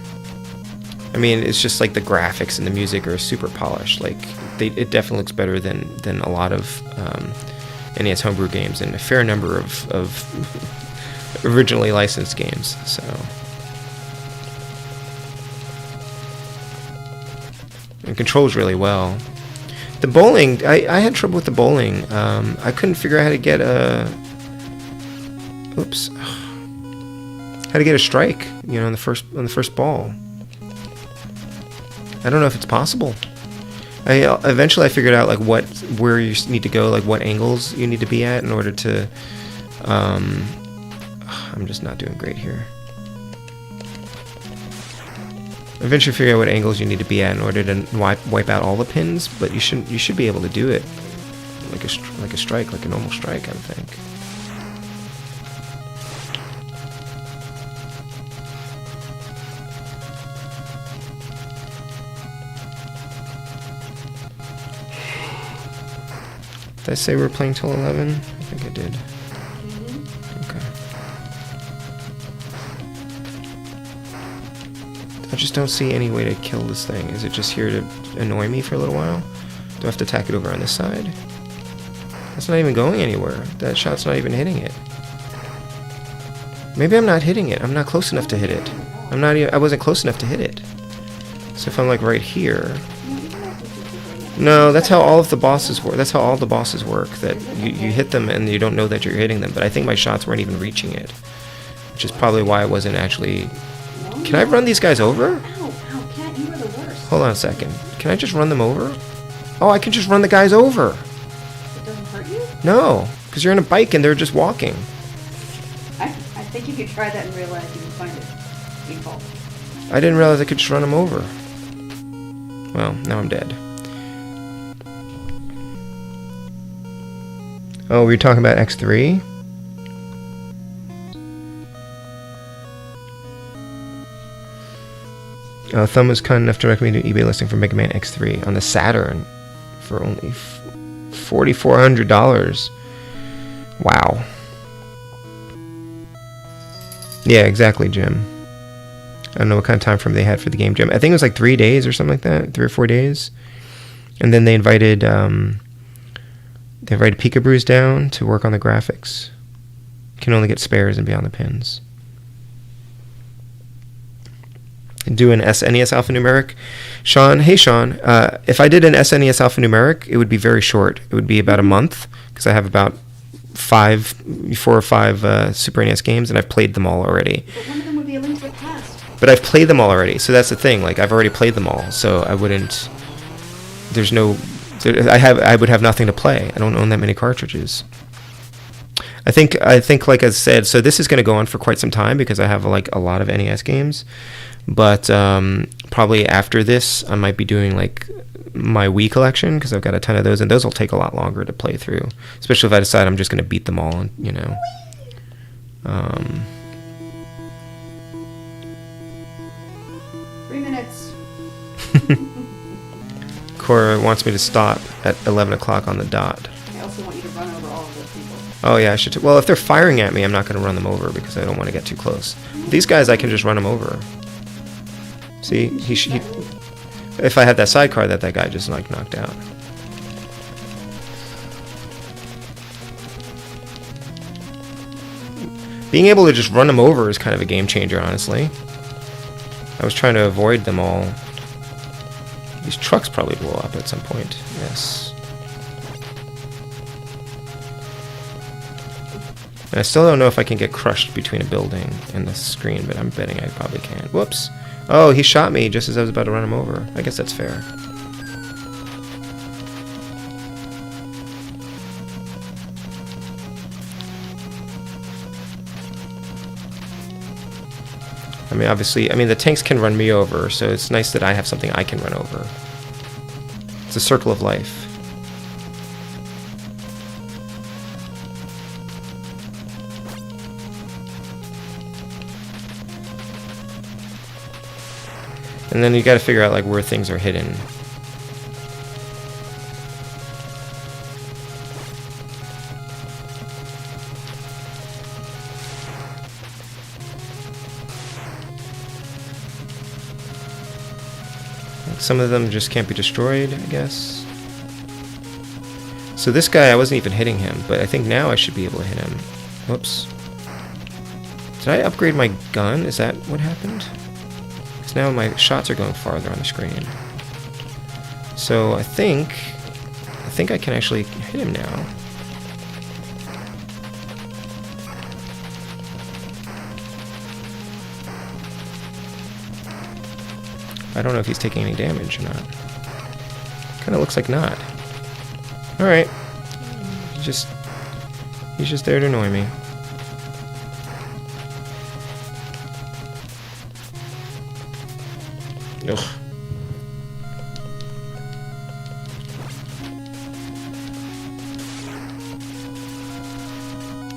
I mean, it's just like the graphics and the music are super polished. Like it definitely looks better than a lot of NES homebrew games and a fair number of originally licensed games. So. And controls really well. The bowling, I had trouble with the bowling. I couldn't figure out how to get a strike, on the first ball. I don't know if it's possible. Eventually I figured out like where you need to go, like what angles you need to be at in order to. I'm just not doing great here. Eventually figure out what angles you need to be at in order to wipe out all the pins, but you should be able to do it like a strike, like a normal strike, I would think. Did I say we were playing till 11? I think I did. Okay. I just don't see any way to kill this thing. Is it just here to annoy me for a little while? Do I have to attack it over on this side? That's not even going anywhere. That shot's not even hitting it. Maybe I'm not hitting it. I'm not close enough to hit it. I wasn't close enough to hit it. So if I'm like right here... No, that's how all of the bosses work. That's how all the bosses work. That you hit them and you don't know that you're hitting them. But I think my shots weren't even reaching it. Which is probably why I wasn't actually... Can I run these guys over? Ow, Cat, you are the worst. Hold on a second. Can I just run them over? Oh, I can just run the guys over. It doesn't hurt you? No, because you're on a bike and they're just walking. I think if you try that in real life, you can find it. Default. I didn't realize I could just run them over. Well, now I'm dead. Oh, we were talking about X3? Thumb was kind enough to recommend an eBay listing for Mega Man X3 on the Saturn for only $4,400. Wow. Yeah, exactly, Jim. I don't know what kind of time frame they had for the game, Jim. I think it was like 3 days or something like that, 3 or 4 days. And then they invited Peekabrews down to work on the graphics. You can only get spares and beyond the pins. Do an SNES Alphanumeric. Sean, hey Sean, if I did an SNES Alphanumeric, it would be very short. It would be about a month, because I have about 4 or 5 Super NES games, and I've played them all already. But one of them would be a Link to the Past. But I've played them all already, so that's the thing. Like, I've already played them all, so I wouldn't... There's no... I would have nothing to play. I don't own that many cartridges. I think, like I said, so this is going to go on for quite some time, because I have, like, a lot of NES games. But probably after this, I might be doing like my Wii collection, because I've got a ton of those, and those will take a lot longer to play through. Especially if I decide I'm just going to beat them all, you know. 3 minutes. Cora wants me to stop at 11 o'clock on the dot. I also want you to run over all of those people. Oh yeah, I should. Well, if they're firing at me, I'm not going to run them over, because I don't want to get too close. These guys, I can just run them over. See, if I had that sidecar that guy just like knocked out. Being able to just run them over is kind of a game changer, honestly. I was trying to avoid them all. These trucks probably blow up at some point. Yes. And I still don't know if I can get crushed between a building and the screen, but I'm betting I probably can. Whoops. Oh, he shot me just as I was about to run him over. I guess that's fair. I mean, obviously, the tanks can run me over, so it's nice that I have something I can run over. It's a circle of life. And then you got to figure out like where things are hidden. Like some of them just can't be destroyed, I guess. So this guy, I wasn't even hitting him, but I think now I should be able to hit him. Whoops. Did I upgrade my gun? Is that what happened? Now my shots are going farther on the screen. So I think I can actually hit him now. I don't know if he's taking any damage or not. Kind of looks like not. Alright. He's just there to annoy me. Ugh.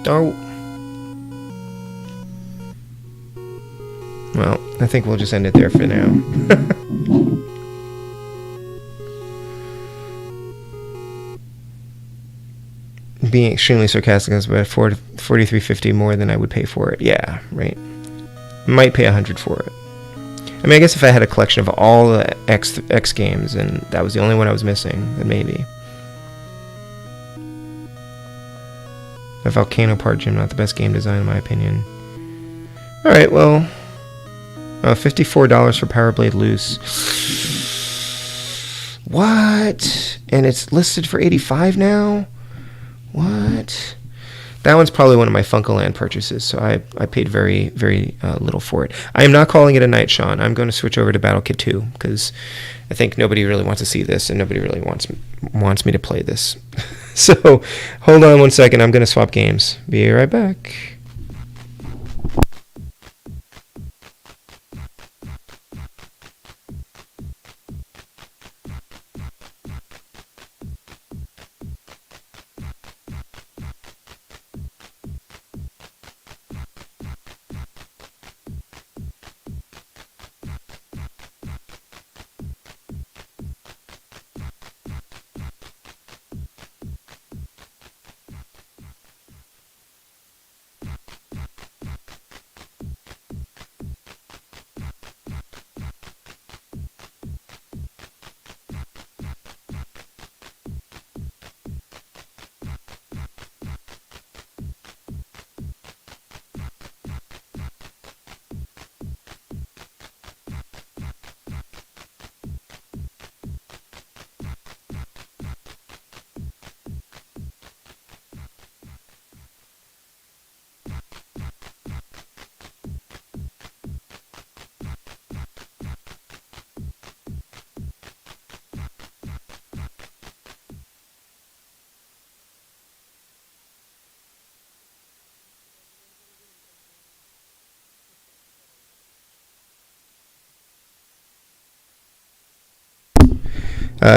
Oh. Well, I think we'll just end it there for now. Being extremely sarcastic, I was about $43.50 more than I would pay for it. Yeah, right. Might pay $100 for it. I mean, I guess if I had a collection of all the X games and that was the only one I was missing, then maybe. The Volcano Part Gym, not the best game design in my opinion. Alright, well, Oh, $54 for Power Blade Loose. What? And it's listed for $85 now? What? That one's probably one of my Funkoland purchases, so I paid very, very little for it. I am not calling it a night, Sean. I'm going to switch over to Battle Kid 2, because I think nobody really wants to see this, and nobody really wants me to play this. So, hold on one second. I'm going to swap games. Be right back.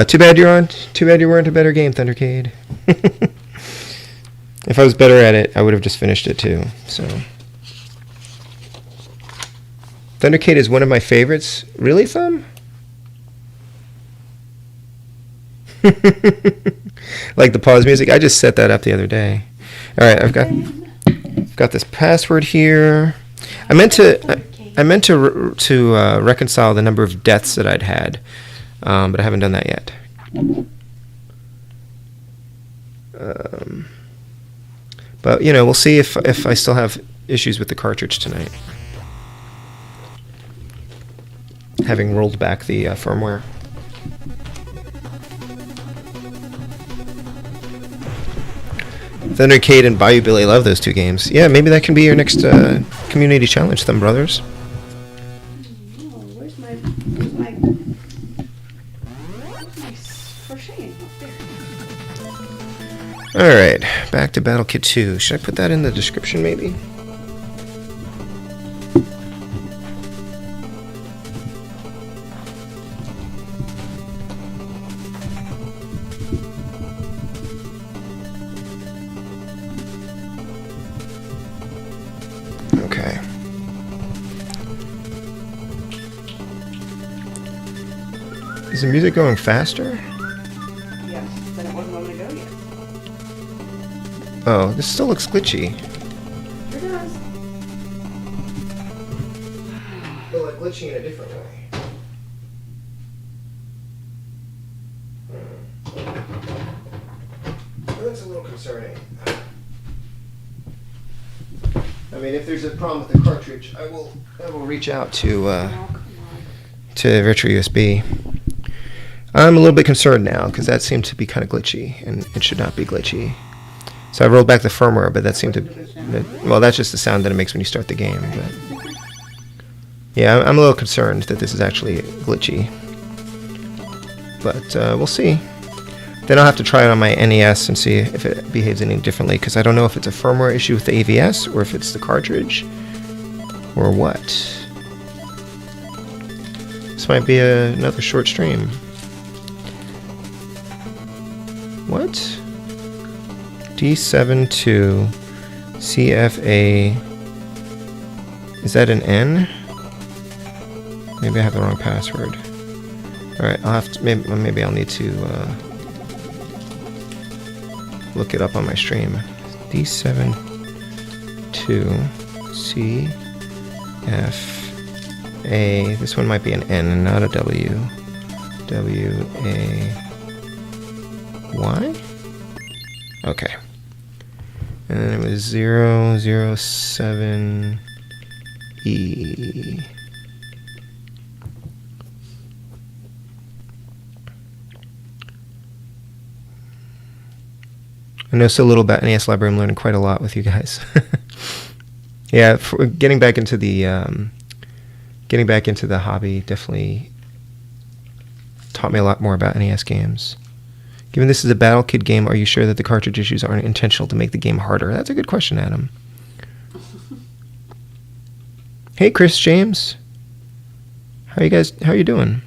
Too bad you're on. Too bad you weren't a better game, THUNDERCADE. If I was better at it, I would have just finished it too. So, THUNDERCADE is one of my favorites. Really, Thumb? Like the pause music. I just set that up the other day. All right, I've got this password here. I meant to reconcile the number of deaths that I'd had. But I haven't done that yet. But, you know, we'll see if I still have issues with the cartridge tonight. Having rolled back the firmware. THUNDERCADE and Bayou Billy, love those two games. Yeah, maybe that can be your next community challenge, Thumb Brothers. Alright, back to Battle Kid 2. Should I put that in the description, maybe? Okay. Is the music going faster? Yes, but it wasn't a moment ago yet. Oh, this still looks glitchy. Sure does. But like glitchy in a different way. That's a little concerning. I mean, if there's a problem with the cartridge, I will reach out to Retro USB. I'm a little bit concerned now because that seemed to be kind of glitchy, and it should not be glitchy. So I rolled back the firmware, but that seemed to... well, that's just the sound that it makes when you start the game. But yeah, I'm a little concerned that this is actually glitchy. But we'll see. Then I'll have to try it on my NES and see if it behaves any differently, because I don't know if it's a firmware issue with the AVS, or if it's the cartridge, or what. This might be another short stream. What? D7 to CFA. Is that an N? Maybe I have the wrong password. Alright, I'll have to, maybe I'll need to look it up on my stream. D7 to CFA. This one might be an N and not a W. W-A-Y? Okay. And then it was 007E. I know so little about NES Library. I'm learning quite a lot with you guys. Yeah, getting back into the hobby definitely taught me a lot more about NES games. Given this is a Battle Kid game, are you sure that the cartridge issues aren't intentional to make the game harder? That's a good question, Adam. Hey, Chris James. How are you doing?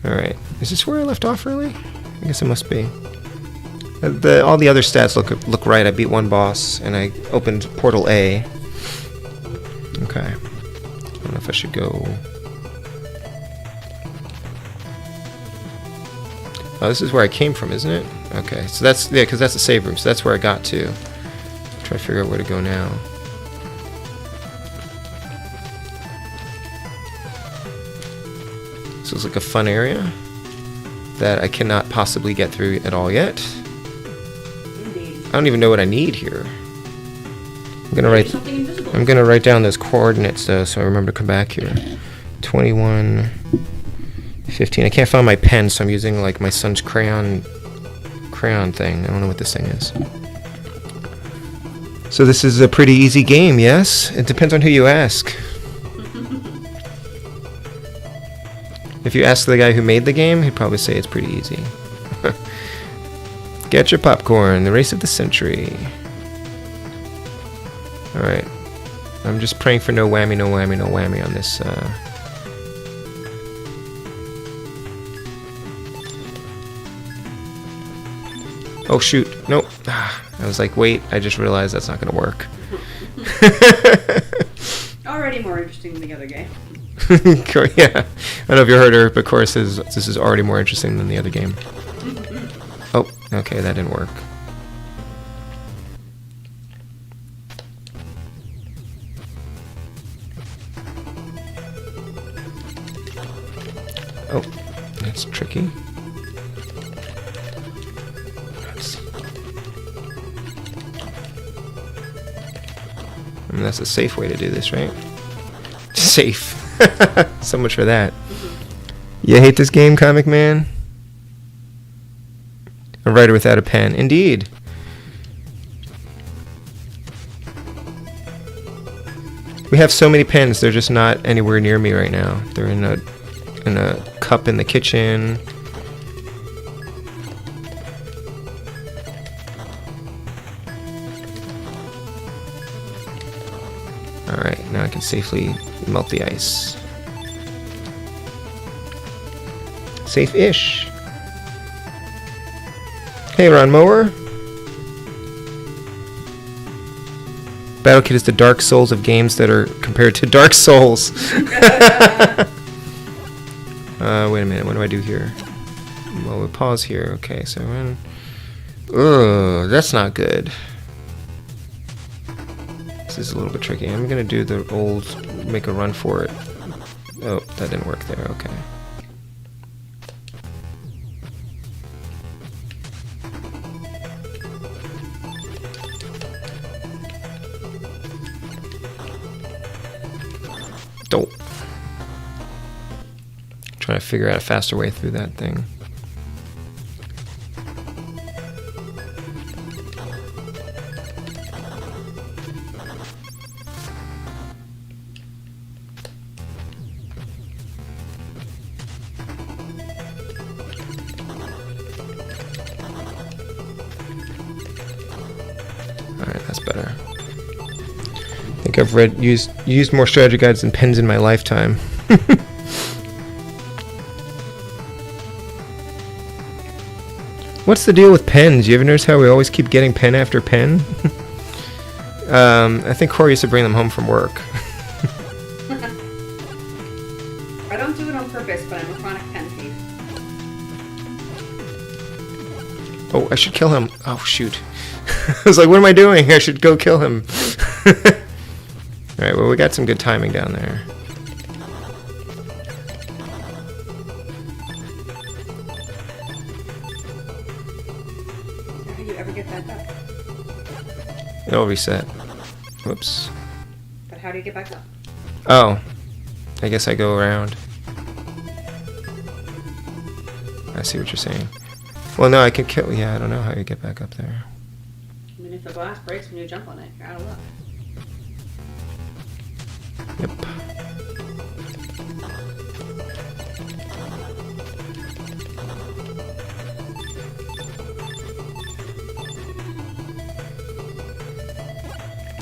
Alright. Is this where I left off, really? I guess it must be. All the other stats look right. I beat one boss, and I opened Portal A. Okay. I don't know if I should go... Oh, this is where I came from, isn't it? Okay, so that's... Yeah, because that's the save room, so that's where I got to. Try to figure out where to go now. This looks like a fun area that I cannot possibly get through at all yet. I don't even know what I need here. I'm gonna write down those coordinates though, so I remember to come back here. 21, 15. I can't find my pen, so I'm using like my son's crayon thing. I don't know what this thing is. So this is a pretty easy game, yes? It depends on who you ask. If you ask the guy who made the game, he'd probably say it's pretty easy. Get your popcorn, the race of the century. Alright. I'm just praying for no whammy, no whammy, no whammy on this. Oh shoot, nope. I was like, wait, I just realized that's not gonna work. Already more interesting than the other game. Yeah, I don't know if you heard her, but Cora says this is already more interesting than the other game. Oh, okay, that didn't work. Oh, that's tricky. I mean, that's a safe way to do this, right? Safe. So much for that. You hate this game, Comic Man? A writer without a pen. Indeed. We have so many pens, they're just not anywhere near me right now. They're in a cup in the kitchen. Alright, now I can safely melt the ice. Safe-ish. Hey, Ron Mower. Battle Kid is the Dark Souls of games that are compared to Dark Souls. Wait a minute, what do I do here? Well, we'll pause here. Okay, so we're in... Ugh, that's not good. This is a little bit tricky. I'm gonna do the old make a run for it. Oh, that didn't work there. Okay. Dope. Trying to figure out a faster way through that thing. Alright, that's better. I think I've used more strategy guides than pens in my lifetime. What's the deal with pens? You ever notice how we always keep getting pen after pen? I think Corey used to bring them home from work. I don't do it on purpose, but I'm a chronic pen thief. Oh, I should kill him. Oh, shoot. I was like, what am I doing? I should go kill him. Alright, well, we got some good timing down there. How do you ever get back up? It'll reset. Whoops. But how do you get back up? Oh. I guess I go around. I see what you're saying. Well, no, I can kill. Yeah, I don't know how you get back up there. I mean, if the glass breaks when you jump on it, you're out of luck. Yep.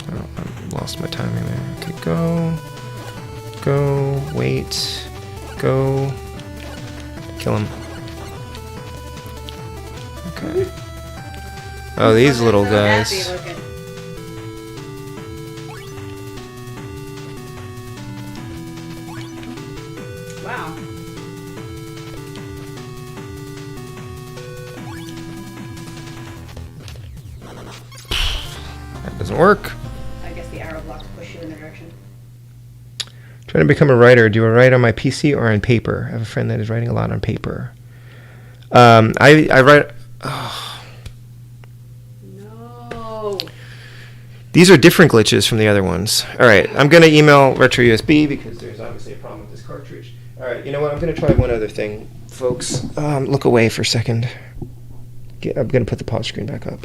Oh, I lost my timing there. Okay, go. Go. Wait. Go. Kill him. Okay. Oh, these little guys. Happy looking. Wow. That doesn't work. I guess the arrow blocks push you in the direction. Trying to become a writer. Do I write on my PC or on paper? I have a friend that is writing a lot on paper. I write. Oh. No. These are different glitches from the other ones. All right, I'm going to email Retro USB because there's obviously a problem with this cartridge. All right, you know what? I'm going to try one other thing, folks. Look away for a second. I'm going to put the pause screen back up.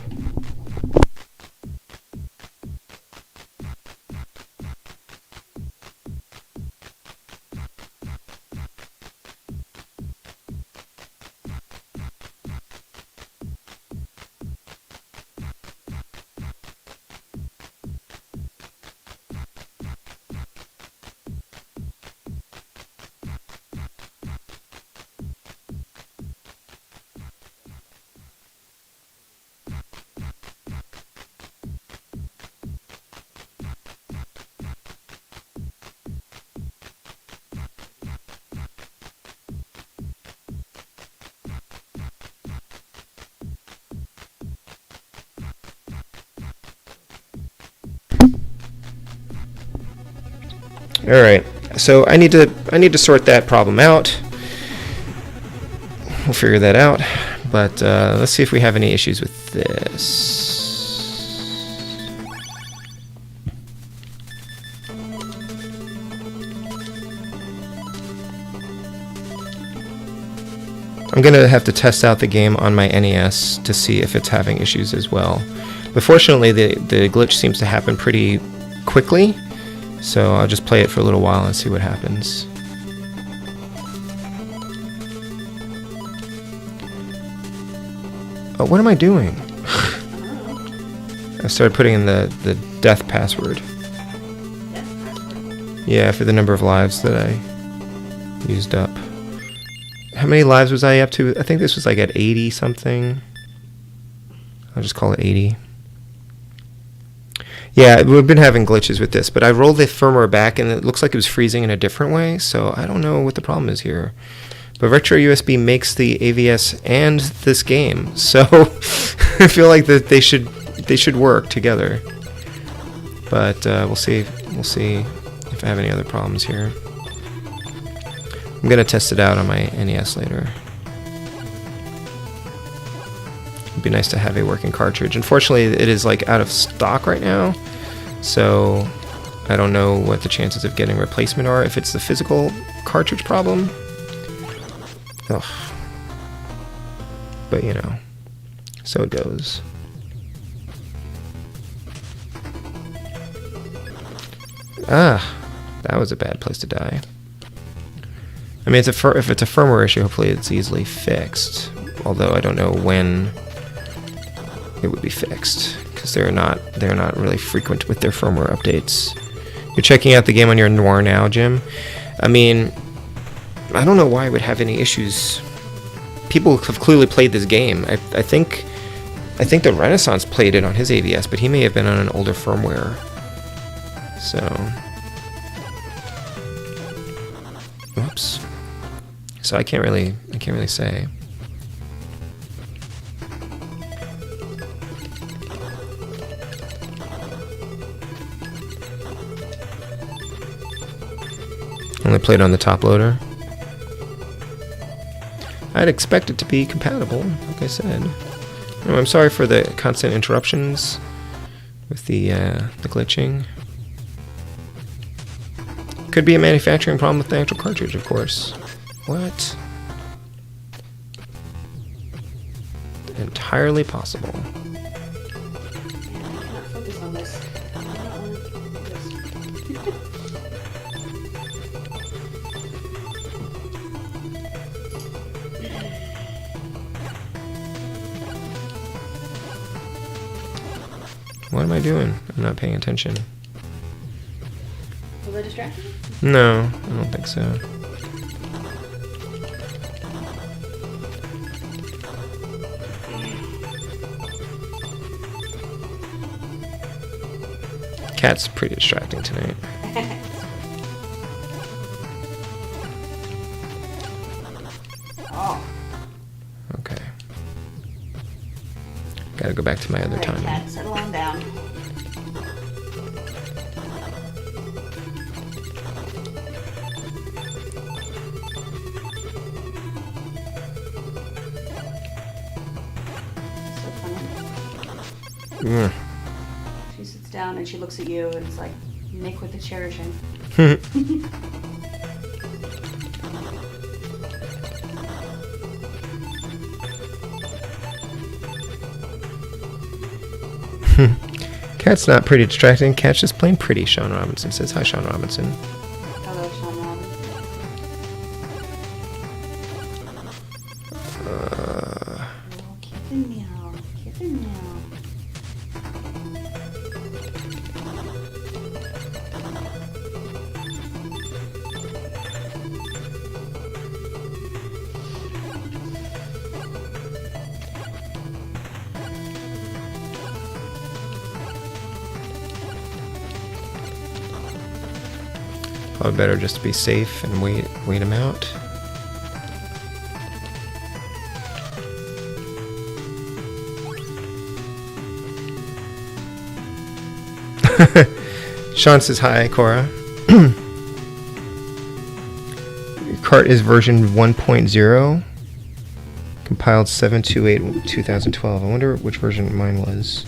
All right, so I need to sort that problem out. We'll figure that out, but let's see if we have any issues with this. I'm gonna have to test out the game on my NES to see if it's having issues as well. But fortunately, the glitch seems to happen pretty quickly. So I'll just play it for a little while and see what happens. Oh, what am I doing? I started putting in the death password. Death password? Yeah, for the number of lives that I used up. How many lives was I up to? I think this was like at 80 something. I'll just call it 80. Yeah, we've been having glitches with this, but I rolled the firmware back and it looks like it was freezing in a different way, so I don't know what the problem is here. But Retro USB makes the AVS and this game, so I feel like that they should work together. But we'll see if I have any other problems here. I'm gonna test it out on my NES later. It'd be nice to have a working cartridge. Unfortunately, it is like out of stock right now, so I don't know what the chances of getting a replacement are. If it's the physical cartridge problem, ugh. But you know, so it goes. Ah, that was a bad place to die. I mean, if it's a firmware issue, hopefully it's easily fixed. Although I don't know when it would be fixed, because they're not really frequent with their firmware updates. You're checking out the game on your Noir now, Jim? I mean, I don't know why I would have any issues. People have clearly played this game. I think the Renaissance played it on his AVS, but he may have been on an older firmware. So, whoops. So I can't really say. Only played on the top loader. I'd expect it to be compatible, like I said. No, I'm sorry for the constant interruptions with the glitching. Could be a manufacturing problem with the actual cartridge, of course. What? entirely possible. I cannot focus on this. I don't want to do this. What am I doing? I'm not paying attention. Will that distract you? No, I don't think so. Cat's pretty distracting tonight. Oh. Okay. Gotta go back to my other All right, time. Cat, settle on down. So funny. Mm. She sits down and she looks at you and it's like, Nick with the cherishing. Cat's not pretty distracting. Cat's just plain pretty, Sean Robinson says. Hi, Sean Robinson. Hello, Sean Robinson. Oh, kitten meow. Kitten meow. Probably better just to be safe and wait him out. Sean says hi, Cora. Your cart is version 1.0. Compiled 7/28/2012. I wonder which version mine was.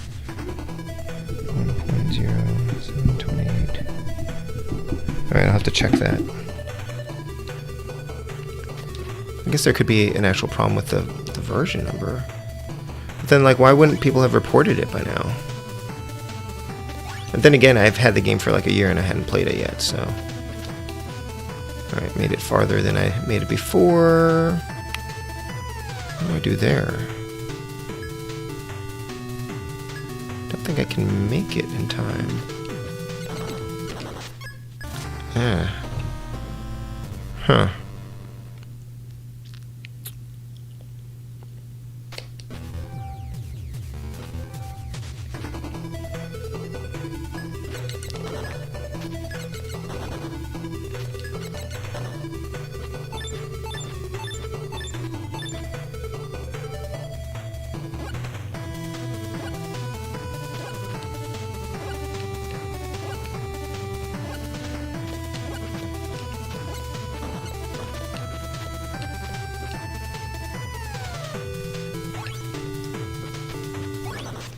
1.0, 7/28. Alright, I'll have to check that. I guess there could be an actual problem with the version number. But then, like, why wouldn't people have reported it by now? But then again, I've had the game for like a year and I hadn't played it yet, so... Alright, made it farther than I made it before. What do I do there? Don't think I can make it in time. Yeah. Huh.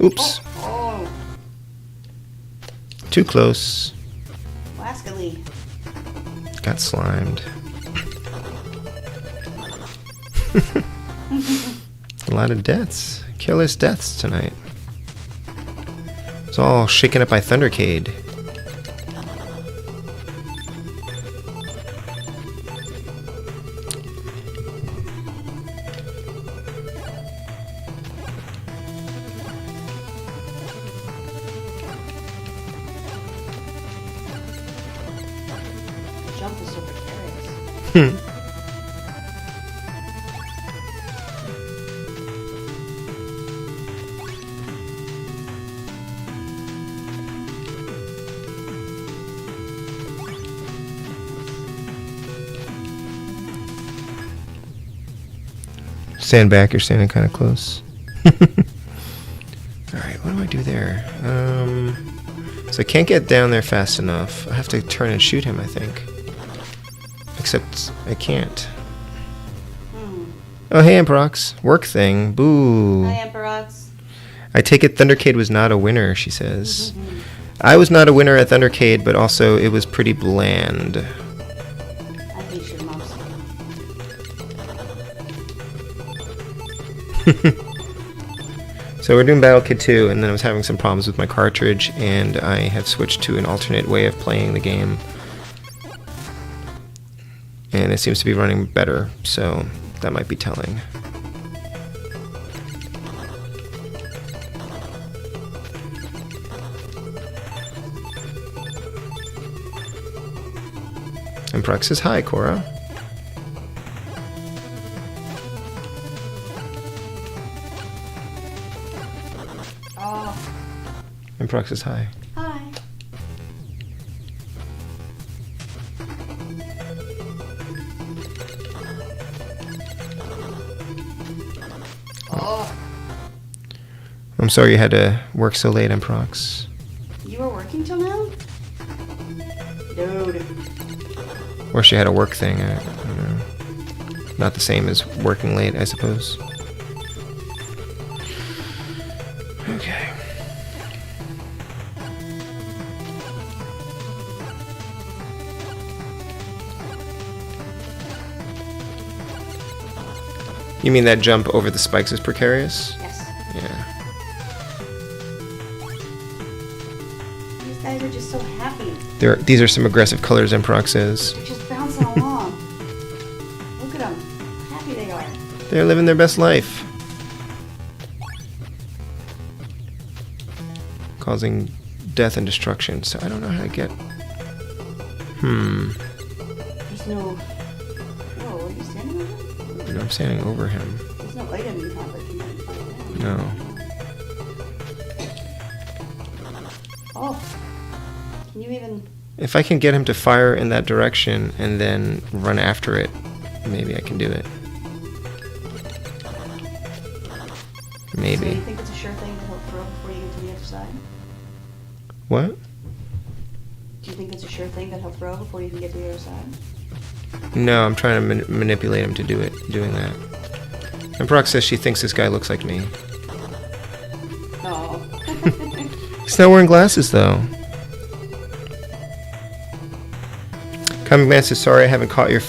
Oops. Oh, Too close. Wascally. Got slimed. A lot of deaths. Killer's deaths tonight. It's all shaken up by Thundercade. Jump is so precarious. Stand back, you're standing kind of close. Alright, what do I do there? So I can't get down there fast enough. I have to turn and shoot him, I think. Except I can't. Oh, hey, Amperox. Work thing. Boo. Hi, Emperox. I take it Thundercade was not a winner, she says. I was not a winner at Thundercade, but also it was pretty bland. I hate your mouse. So we're doing Battle Kid 2, and then I was having some problems with my cartridge, and I have switched to an alternate way of playing the game. And it seems to be running better, so that might be telling. And Prex says hi, Cora. And Prox says hi. Hi. Oh. I'm sorry you had to work so late, Prox. You were working till now? Dude. Or she had a work thing. I don't know. Not the same as working late, I suppose. Okay. You mean that jump over the spikes is precarious? Yes. Yeah. These guys are just so happy. These are some aggressive colors, Prox says. They're just bouncing along. Look at them. How happy they are. They're living their best life. Causing death and destruction. So I don't know how to get... There's no... Whoa, are you standing over him? No, I'm standing over him. There's no item you have that you can find No. Oh. Can you even... If I can get him to fire in that direction and then run after it, maybe I can do it. So Maybe. you think it's a sure thing that he'll throw before you get to the other side? What? Do you think it's a sure thing that he'll throw before you can get to the other side? No, I'm trying to manipulate him to doing that. And Brock says she thinks this guy looks like me. No. He's not wearing glasses, though. Comic Man says, sorry I haven't caught your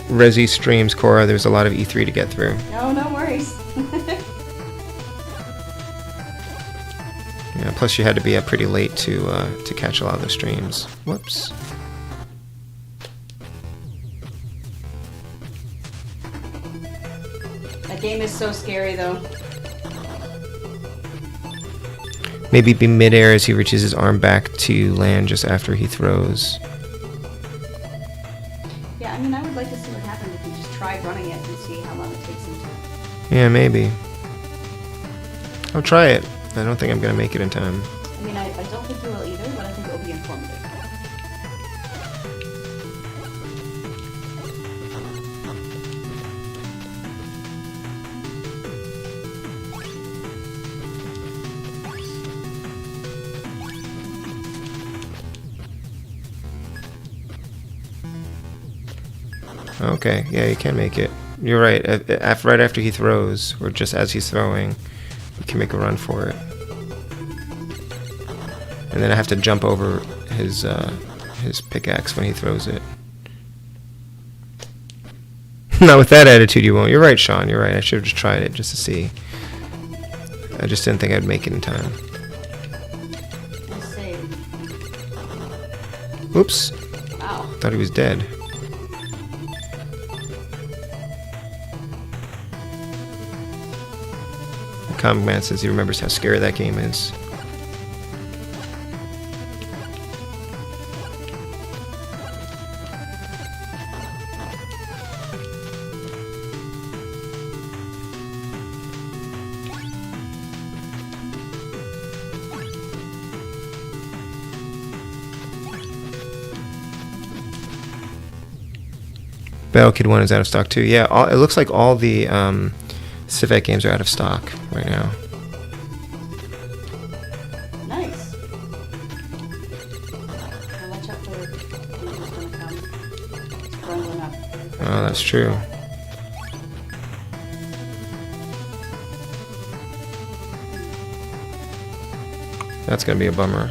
Resi streams, Cora. There's a lot of E3 to get through. No, no worries. Yeah, plus you had to be up pretty late to catch a lot of the streams. Whoops. That game is so scary, though. Maybe be midair as he reaches his arm back to land just after he throws. Yeah, I mean, I would like to see what happens if you just tried running it and see how long it takes him to... Yeah, maybe. I'll try it. I don't think I'm going to make it in time. I mean, I don't think you will either, but I think it will be informative. Okay, yeah, you can make it. You're right. Right after he throws, or just as he's throwing, you can make a run for it. And then I have to jump over his pickaxe when he throws it. Not with that attitude, you won't. You're right, Sean. You're right. I should have just tried it just to see. I just didn't think I'd make it in time. Let's see. Oops. Wow. Thought he was dead. Comic Man says he remembers how scary that game is. Battle Kid 1 is out of stock too. Yeah, it looks like all the Civet games are out of stock right now. Nice. Well, watch out for who's gonna come. It's crumbling up. Oh, that's true. That's gonna be a bummer.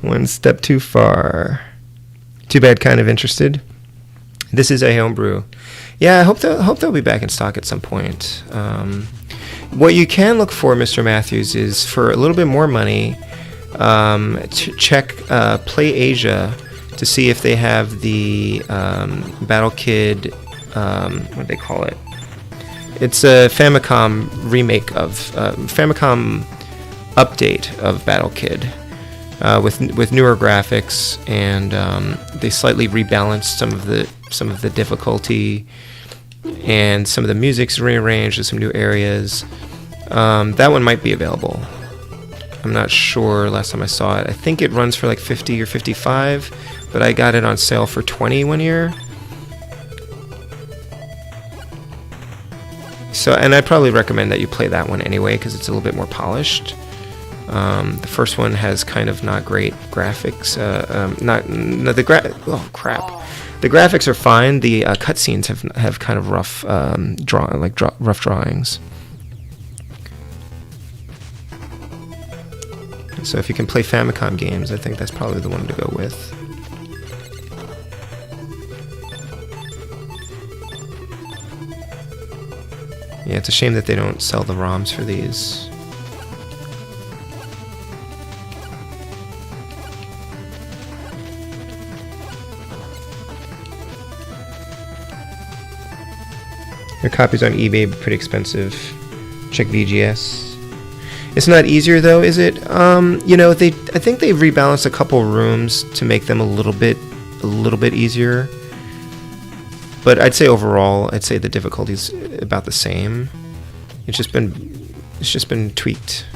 One step too far. Too bad. Kind of interested. This is a homebrew. Yeah, I hope they'll be back in stock at some point. What you can look for, Mr. Matthews, is for a little bit more money. To check Play Asia to see if they have the Battle Kid. What do they call it? It's a Famicom remake of Famicom update of Battle Kid with newer graphics, and they slightly rebalanced some of the difficulty, and some of the music's rearranged in some new areas. That one might be available. I'm not sure. Last time I saw it, I think it runs for like 50 or 55, but I got it on sale for 20 one year. So, and I'd probably recommend that you play that one anyway because it's a little bit more polished. The first one has kind of not great graphics. Oh crap! The graphics are fine. The cutscenes have kind of rough rough drawings. So if you can play Famicom games, I think that's probably the one to go with. Yeah, it's a shame that they don't sell the ROMs for these. Their copies on eBay are pretty expensive. Check VGS. It's not easier though, is it? You know, I think they've rebalanced a couple rooms to make them a little bit easier. But I'd say overall, the difficulty's about the same. It's just been tweaked.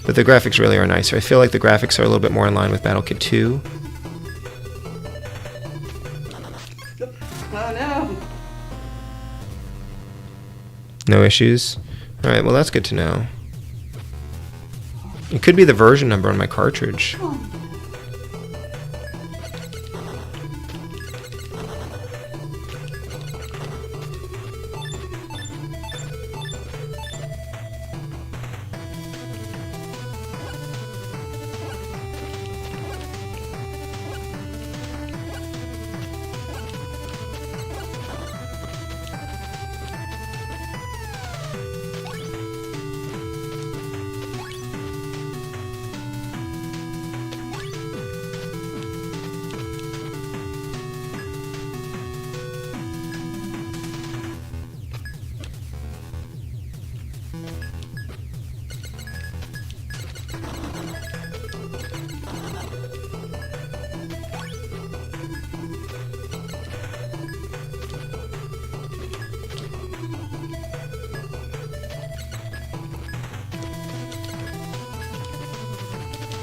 But the graphics really are nicer. I feel like the graphics are a little bit more in line with Battle Kid 2. Oh no. No issues? Alright, well that's good to know. It could be the version number on my cartridge.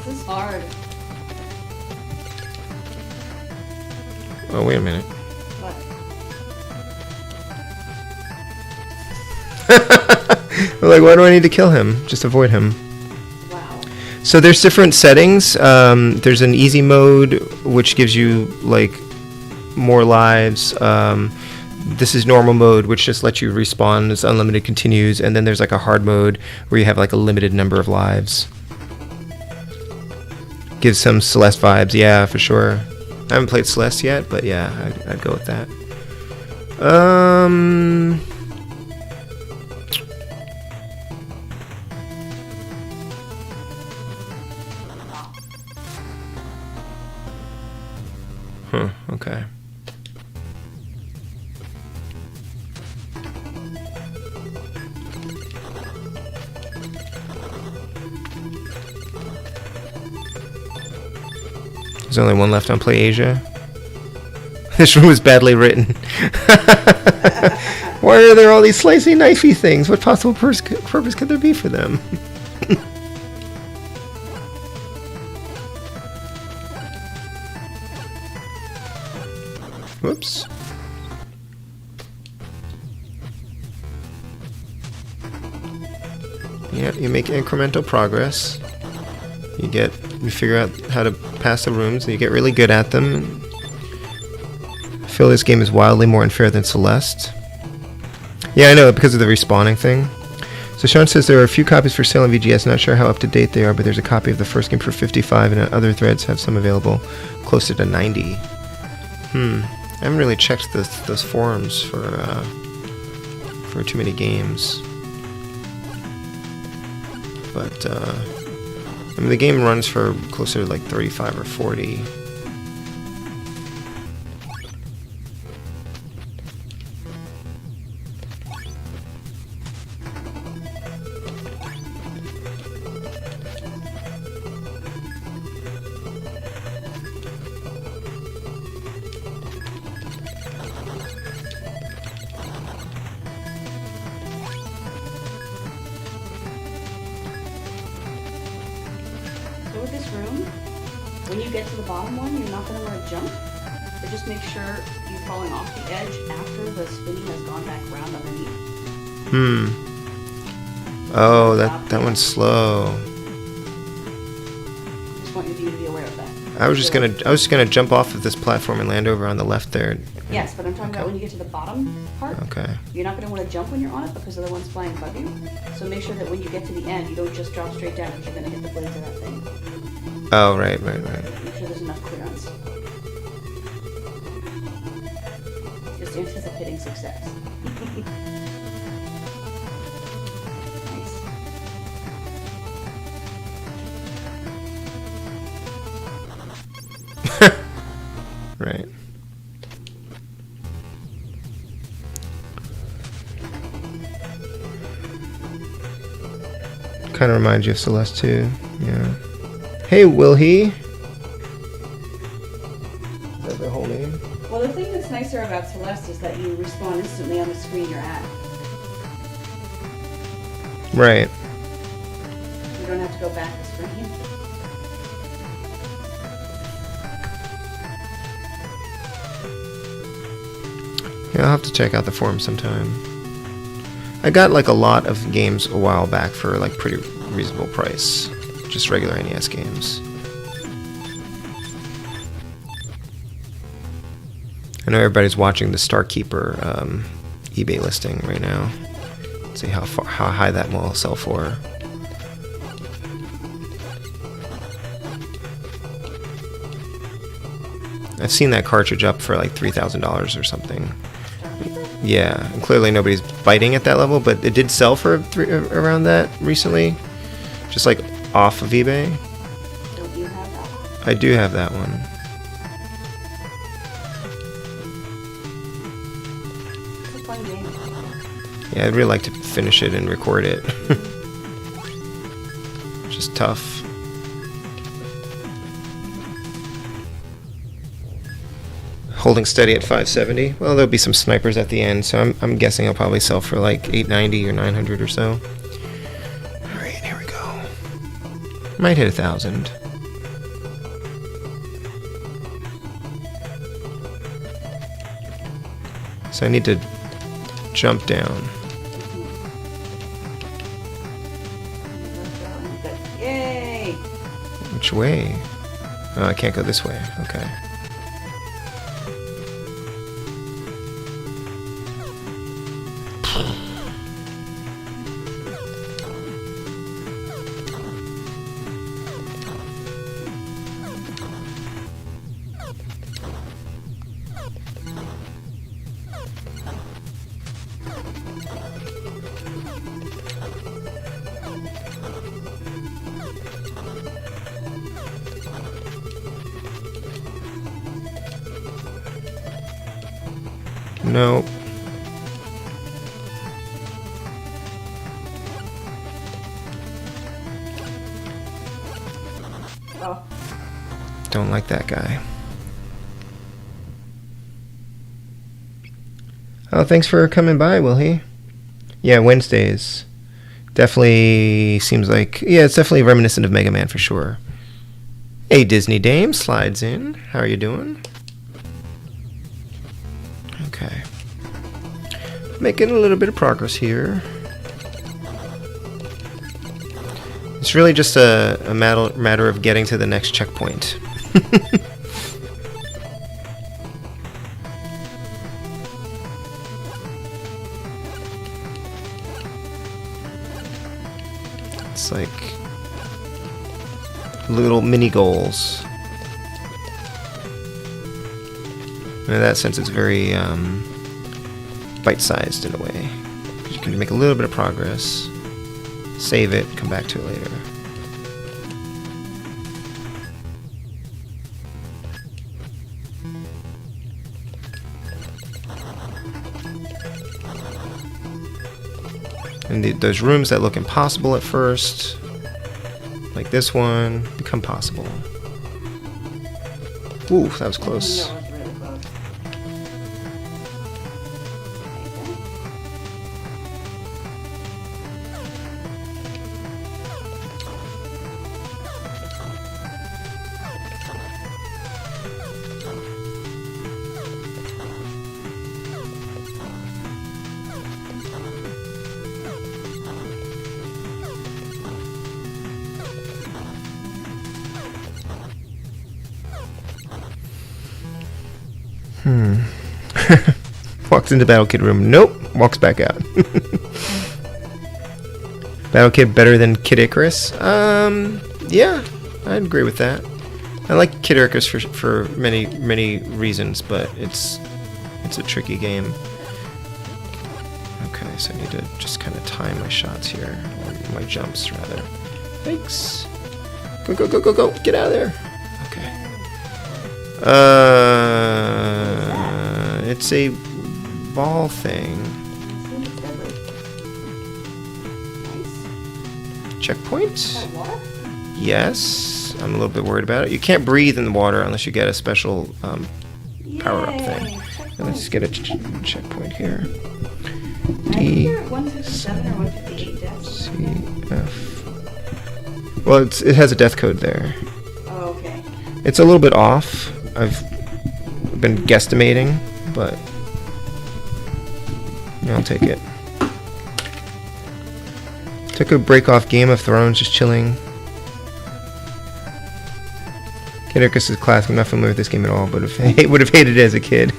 This is hard. Oh, wait a minute. What? Like, why do I need to kill him? Just avoid him. Wow. So there's different settings. There's an easy mode, which gives you, like, more lives. This is normal mode, which just lets you respawn. It's unlimited continues. And then there's, like, a hard mode where you have, like, a limited number of lives. Gives some Celeste vibes. Yeah, for sure. I haven't played Celeste yet, but yeah, I'd go with that. Okay. There's only one left on Play Asia. This room was badly written. Why are there all these slicey, knifey things? What possible purpose could there be for them? Whoops. Yeah, you make incremental progress. You figure out how to pass the rooms, and you get really good at them. I feel this game is wildly more unfair than Celeste. Yeah, I know, because of the respawning thing. So Sean says there are a few copies for sale on VGS. Not sure how up to date they are, but there's a copy of the first game for 55, and other threads have some available closer to 90. I haven't really checked those forums for too many games. But I mean, the game runs for closer to like 35 or 40. With this room, when you get to the bottom one, you're not going to want to jump, but just make sure you're falling off the edge after the spinning has gone back around underneath. Oh, that one's slow. Just want you to be aware of that. I was just gonna jump off of this platform and land over on the left there. Yes, but I'm talking about when you get to the bottom part. Okay. You're not going to want to jump when you're on it because the other one's flying above you. So make sure that when you get to the end, you don't just drop straight down if you're going to hit the blades of that thing. Oh, right. Make sure there's enough clearance. Just anticipating success. Nice. Right. Kind of reminds you of Celeste too. Yeah. Hey, will he? Is that the whole name? Well, the thing that's nicer about Celeste is that you respawn instantly on the screen you're at. Right. You don't have to go back the screen. Yeah, I'll have to check out the forum sometime. I got like a lot of games a while back for like pretty reasonable price. Just regular NES games. I know everybody's watching the Starkeeper eBay listing right now. See how high that will sell for. I've seen that cartridge up for like $3,000 or something. Yeah, and clearly nobody's biting at that level, but it did sell for around that recently. Just like off of eBay. Don't you have that one? I do have that one. It's a fun game. Yeah, I'd really like to finish it and record it. Just tough. Holding steady at 570. Well, there'll be some snipers at the end, so I'm guessing I'll probably sell for like 890 or 900 or so. All right, here we go. Might hit 1,000. So I need to jump down. Yay! Which way? Oh, I can't go this way. Okay. Nope. Oh. Don't like that guy. Oh, thanks for coming by, will he? Yeah, Wednesdays. Definitely seems like... Yeah, it's definitely reminiscent of Mega Man for sure. Hey, Disney Dame slides in. How are you doing? Okay. Making a little bit of progress here. It's really just a matter of getting to the next checkpoint. It's like little mini goals. And in that sense, it's very bite-sized in a way. You can make a little bit of progress, save it, come back to it later. And those rooms that look impossible at first, like this one, become possible. Ooh, that was close. That was really close. Walks into Battle Kid room. Nope. Walks back out. Battle Kid better than Kid Icarus? Yeah, I'd agree with that. I like Kid Icarus for many reasons, but it's a tricky game. Okay, so I need to just kind of time my shots here, or my jumps rather. Thanks. Go go go go go! Get out of there. Okay. It's a ball thing. Checkpoint? Yes. I'm a little bit worried about it. You can't breathe in the water unless you get a special power-up thing. And let's get a checkpoint here. D, 157 or 158 deaths. C, F. Well, it has a death code there. Oh, okay. It's a little bit off. I've been guesstimating, but I'll take it. Took a break off Game of Thrones, just chilling. Kid Icarus is classic. I'm not familiar with this game at all, but would have hated it as a kid.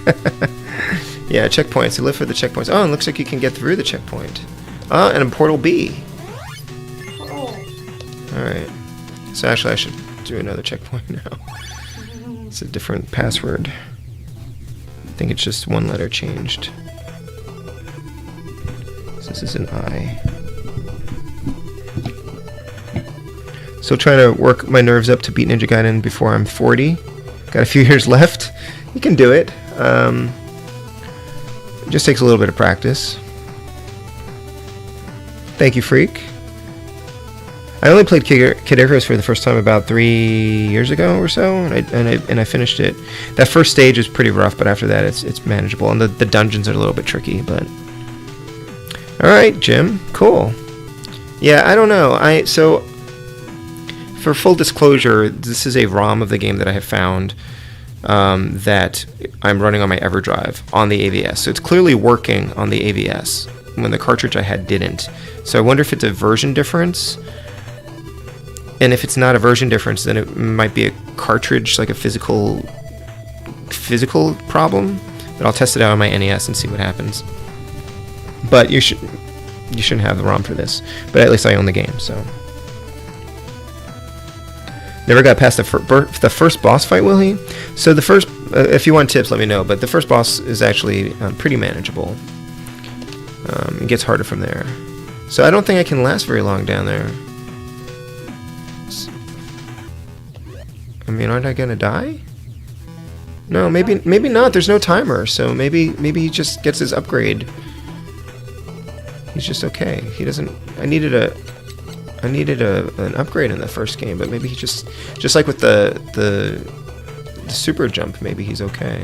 Yeah, checkpoints. You live for the checkpoints. Oh, it looks like you can get through the checkpoint. And a portal B. Oh. Alright. So actually I should do another checkpoint now. It's a different password. I think it's just one letter changed. So this is an I. Still trying to work my nerves up to beat Ninja Gaiden before I'm 40. Got a few years left. You can do it. It just takes a little bit of practice. Thank you, Freak. I only played Kid Icarus for the first time about 3 years ago or so, and I finished it. That first stage is pretty rough, but after that it's manageable, and the dungeons are a little bit tricky. But all right, Jim, cool. Yeah, I don't know. So for full disclosure, this is a ROM of the game that I have found that I'm running on my EverDrive on the AVS. So it's clearly working on the AVS when the cartridge I had didn't. So I wonder if it's a version difference. And if it's not a version difference, then it might be a cartridge, like a physical problem. But I'll test it out on my NES and see what happens. But you shouldn't have the ROM for this. But at least I own the game, so. Never got past the first boss fight, will he? So the first, if you want tips, let me know. But the first boss is actually pretty manageable. It gets harder from there. So I don't think I can last very long down there. I mean, aren't I gonna die? No, maybe not. There's no timer, so maybe he just gets his upgrade. He's just okay. He doesn't. I needed an upgrade in the first game, but maybe he just like with the super jump, maybe he's okay.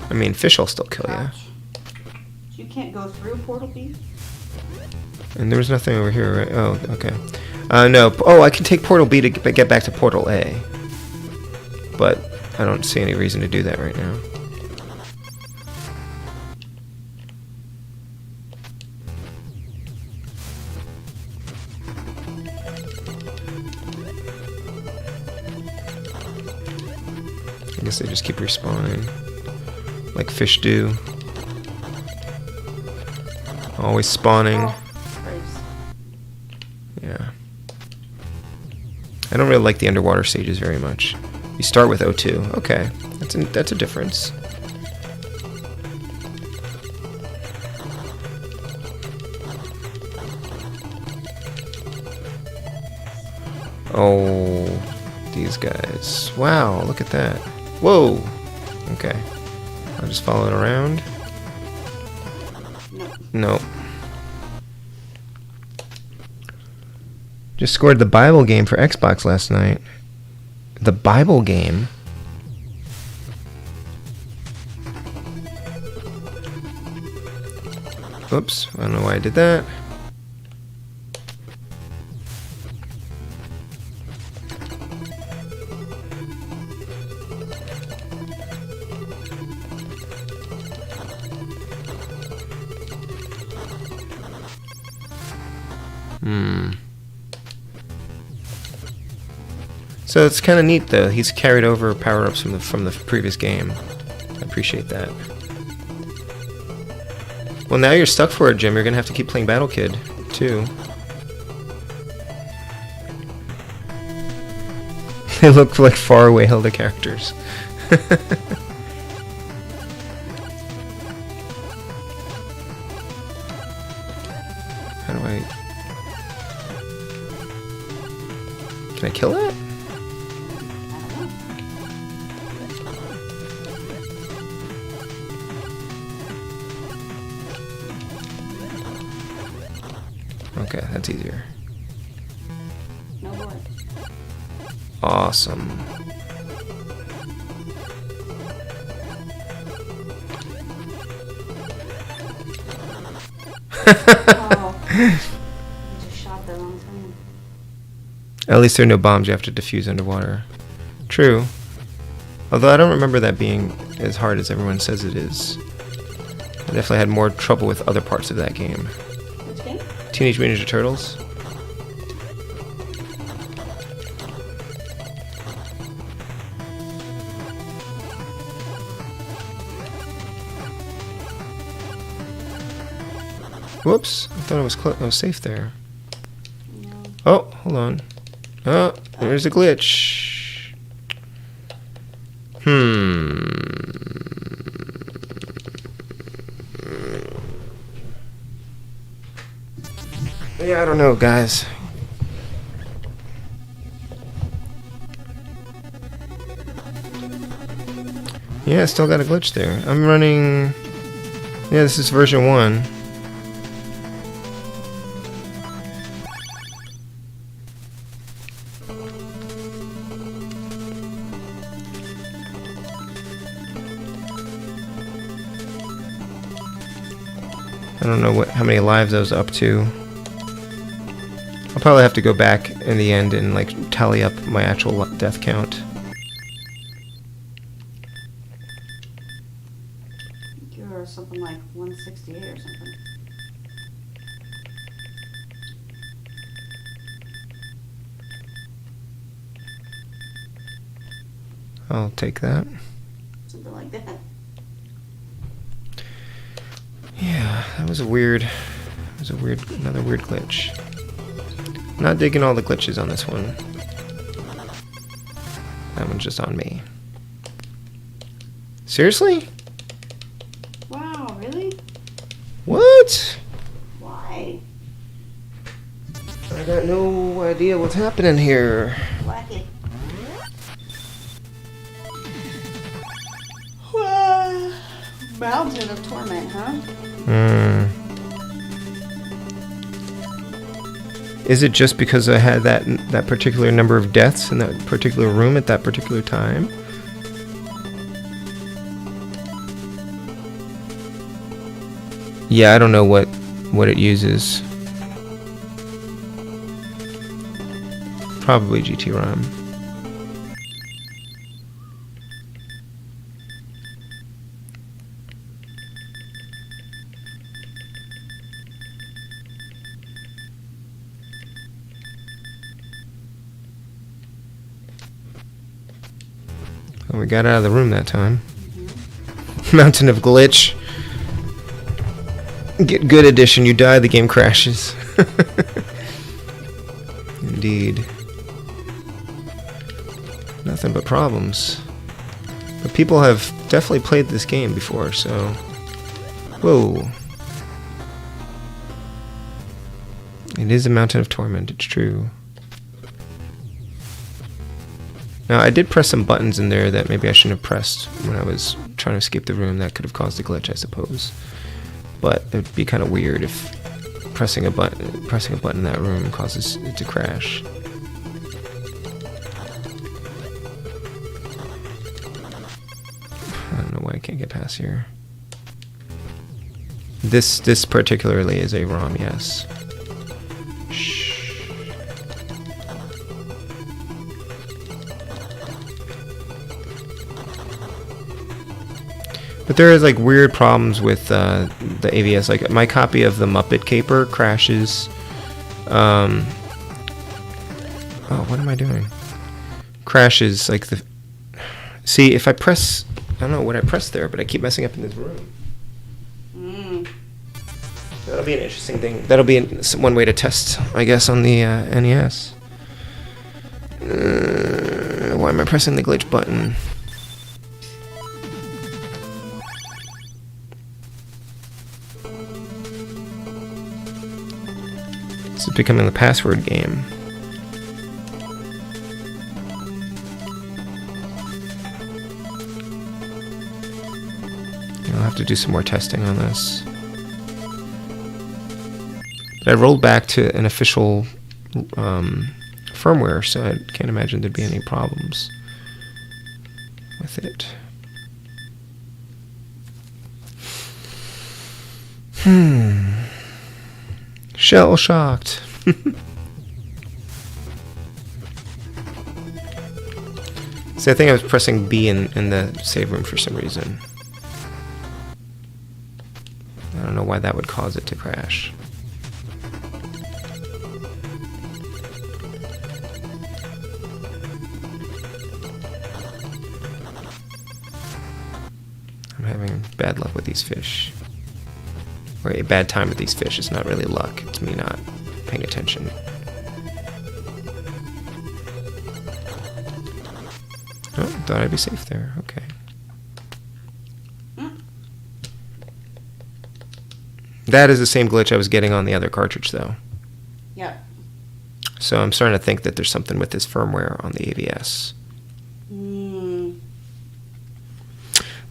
I mean, fish will still kill you. You can't go through Portal B? And there was nothing over here, right? Oh, okay. No. Oh, I can take Portal B to get back to Portal A. But I don't see any reason to do that right now. I guess they just keep respawning. Like fish do. Always spawning. I don't really like the underwater stages very much. You start with O2. Okay, that's a difference. Oh, these guys. Wow, look at that. Whoa. Okay. I'll just follow it around. No. Just scored the Bible game for Xbox last night. The Bible game? Oops, I don't know why I did that. So it's kind of neat, though. He's carried over power-ups from the previous game. I appreciate that. Well, now you're stuck for it, Jim. You're gonna have to keep playing Battle Kid, too. They look like faraway Hilda characters. How do I... Can I kill it? Okay, that's easier. No boy. Awesome. Oh. I just shot the wrong thing. At least there are no bombs you have to defuse underwater. True. Although I don't remember that being as hard as everyone says it is. I definitely had more trouble with other parts of that game. Which game? Teenage Mutant Ninja Turtles. Whoops! I thought I was safe there. No. Oh, hold on. Oh, there's a glitch. Yeah, I don't know, guys. Yeah, still got a glitch there. I'm running... Yeah, this is version 1. I don't know how many lives I was up to. I'll probably have to go back in the end and like tally up my actual death count. You're something like 168 or something. I'll take that. Something like that. Yeah, that was another weird glitch. Not digging all the glitches on this one. That one's just on me. Seriously? Wow, really? What? Why? I got no idea what's happening here. Wacky. Mountain of Torment, huh? Is it just because I had that particular number of deaths in that particular room at that particular time? Yeah, I don't know what it uses. Probably GT-ROM. Well, we got out of the room that time. Mountain of Glitch. Get good edition, you die, the game crashes. Indeed. Nothing but problems. But people have definitely played this game before, so... Whoa. It is a mountain of torment, it's true. Now, I did press some buttons in there that maybe I shouldn't have pressed when I was trying to escape the room. That could have caused a glitch, I suppose. But it would be kind of weird if pressing a button in that room causes it to crash. I don't know why I can't get past here. This particularly is a ROM, yes. Shh. But there is like weird problems with the AVS. Like my copy of the Muppet Caper crashes. Oh, what am I doing? Crashes like the. See, if I press, I don't know what I pressed there, but I keep messing up in this room. That'll be an interesting thing. That'll be one way to test, I guess, on the NES. Why am I pressing the glitch button? This is becoming the password game. I'll have to do some more testing on this. But I rolled back to an official firmware, so I can't imagine there'd be any problems with it. Shell shocked. See, I think I was pressing B in the save room for some reason. I don't know why that would cause it to crash. I'm having bad luck with these fish. Or a bad time with these fish. It's not really luck. It's me not paying attention. Oh, thought I'd be safe there. Okay. That is the same glitch I was getting on the other cartridge, though. Yeah. So I'm starting to think that there's something with this firmware on the AVS.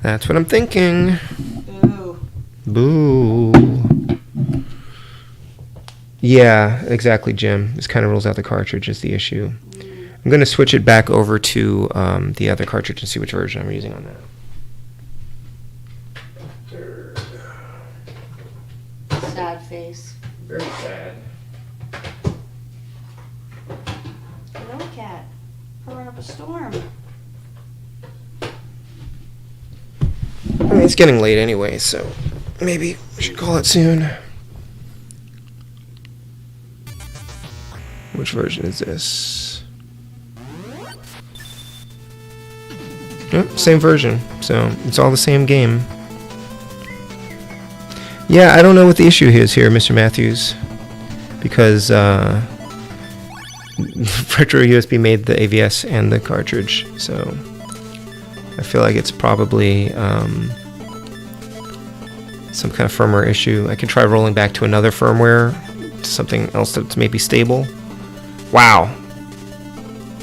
That's what I'm thinking. Boo. Yeah, exactly, Jim. This kind of rolls out the cartridge is the issue. I'm going to switch it back over to the other cartridge and see which version I'm using on that. Sad face. Very sad. Hello, cat. Hurry up a storm. I mean, it's getting late anyway, so maybe we should call it soon. Which version is this? Yep, same version. So it's all the same game. Yeah, I don't know what the issue is here, Mr. Matthews. Because Retro USB made the AVS and the cartridge, so I feel like it's probably some kind of firmware issue. I can try rolling back to another firmware, to something else that's maybe stable. Wow.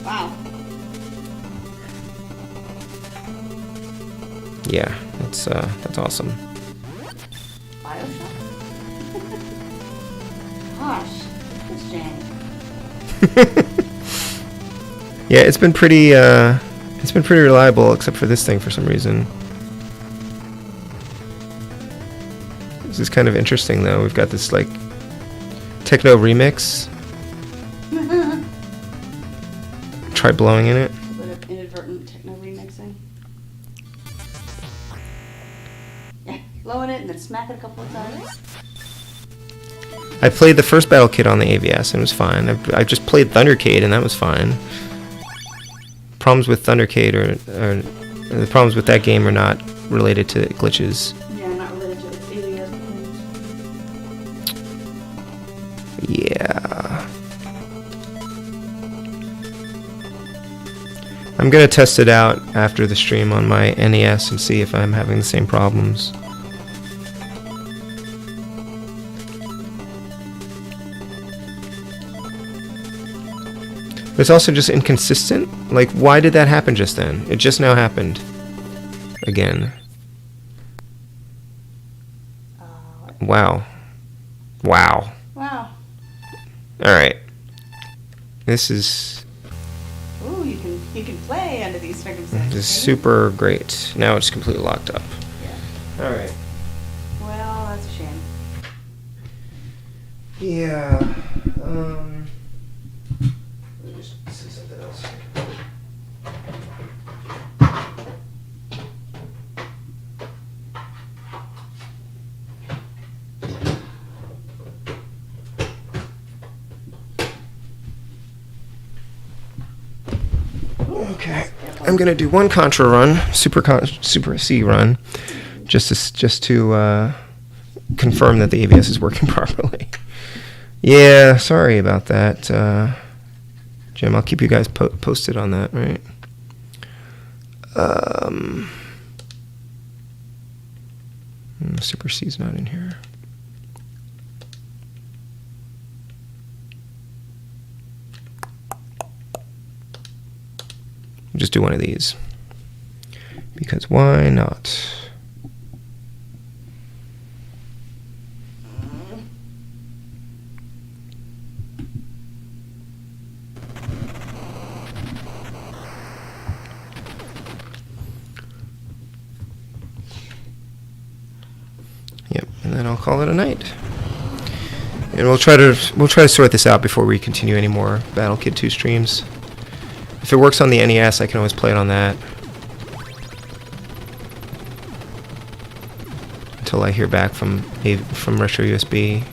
Wow. Yeah, that's awesome. Bioshock. Gosh, this Jane. Yeah, it's been pretty reliable, except for this thing for some reason. This is kind of interesting, though. We've got this like techno remix. Try blowing in it. A bit of inadvertent techno remixing. Yeah, blowing it and then smack it a couple of times. I played the first battle kit on the AVS and it was fine. I just played THUNDERCADE and that was fine. Problems with THUNDERCADE or the problems with that game are not related to glitches. Yeah, not related to its AVS performance. Yeah. I'm gonna test it out after the stream on my NES and see if I'm having the same problems. But it's also just inconsistent. Like, why did that happen just then? It just now happened. Again. Wow. Wow. Wow. Alright. This is... Ooh, you can play under these circumstances. This is super great. Now it's completely locked up. Yeah. Alright. Well, that's a shame. Yeah. Let me just say something else. Okay, I'm gonna do one Contra run, Super C run, just to confirm that the AVS is working properly. Yeah, sorry about that, Jim. I'll keep you guys posted on that, right? Super C's not in here. Just do one of these, because why not? Yep, and then I'll call it a night. And we'll try to sort this out before we continue any more Battle Kid 2 streams. If it works on the NES, I can always play it on that. Until I hear back from Retro USB.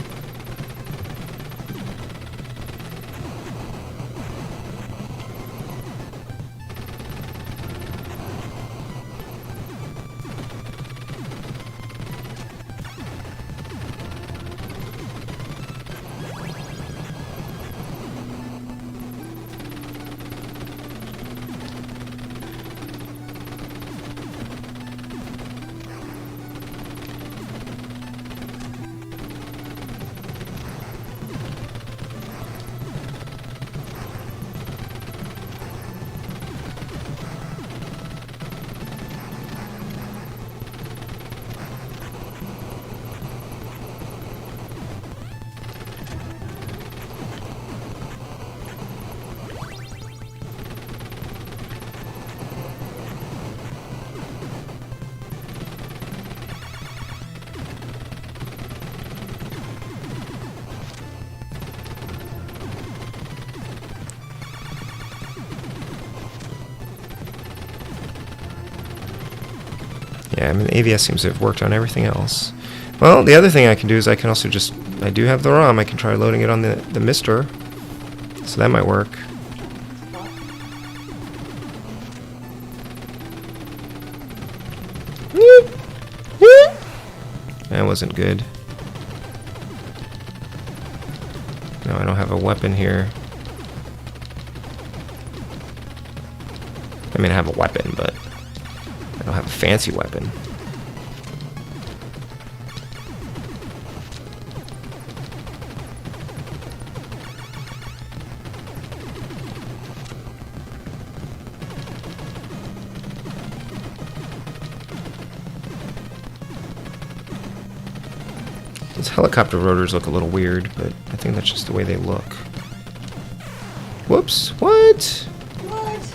Yeah, I mean, the AVS seems to have worked on everything else. Well, the other thing I can do is I can also just... I do have the ROM. I can try loading it on the Mister. So that might work. That wasn't good. No, I don't have a weapon here. I mean, I have a weapon, but I don't have a fancy weapon. These helicopter rotors look a little weird, but I think that's just the way they look. Whoops, what? What?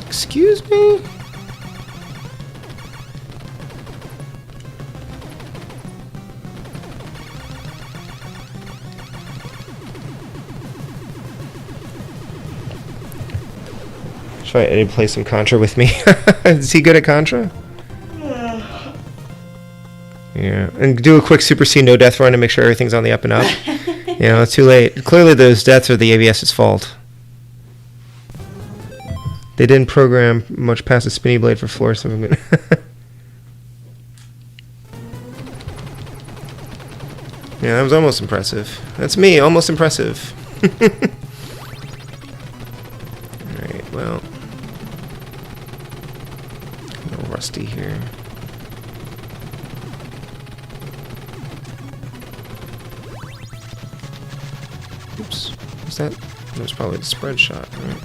Excuse me? Try Eddie play some Contra with me. Is he good at Contra? Yeah, and do a quick Super C no death run to make sure everything's on the up and up. You know, it's too late. Clearly those deaths are the AVS's fault. They didn't program much past the spinny blade for floor. So yeah, that was almost impressive. That's me, almost impressive. Alright, well. rusty here. Oops. Is that? That was probably the spread shot, right?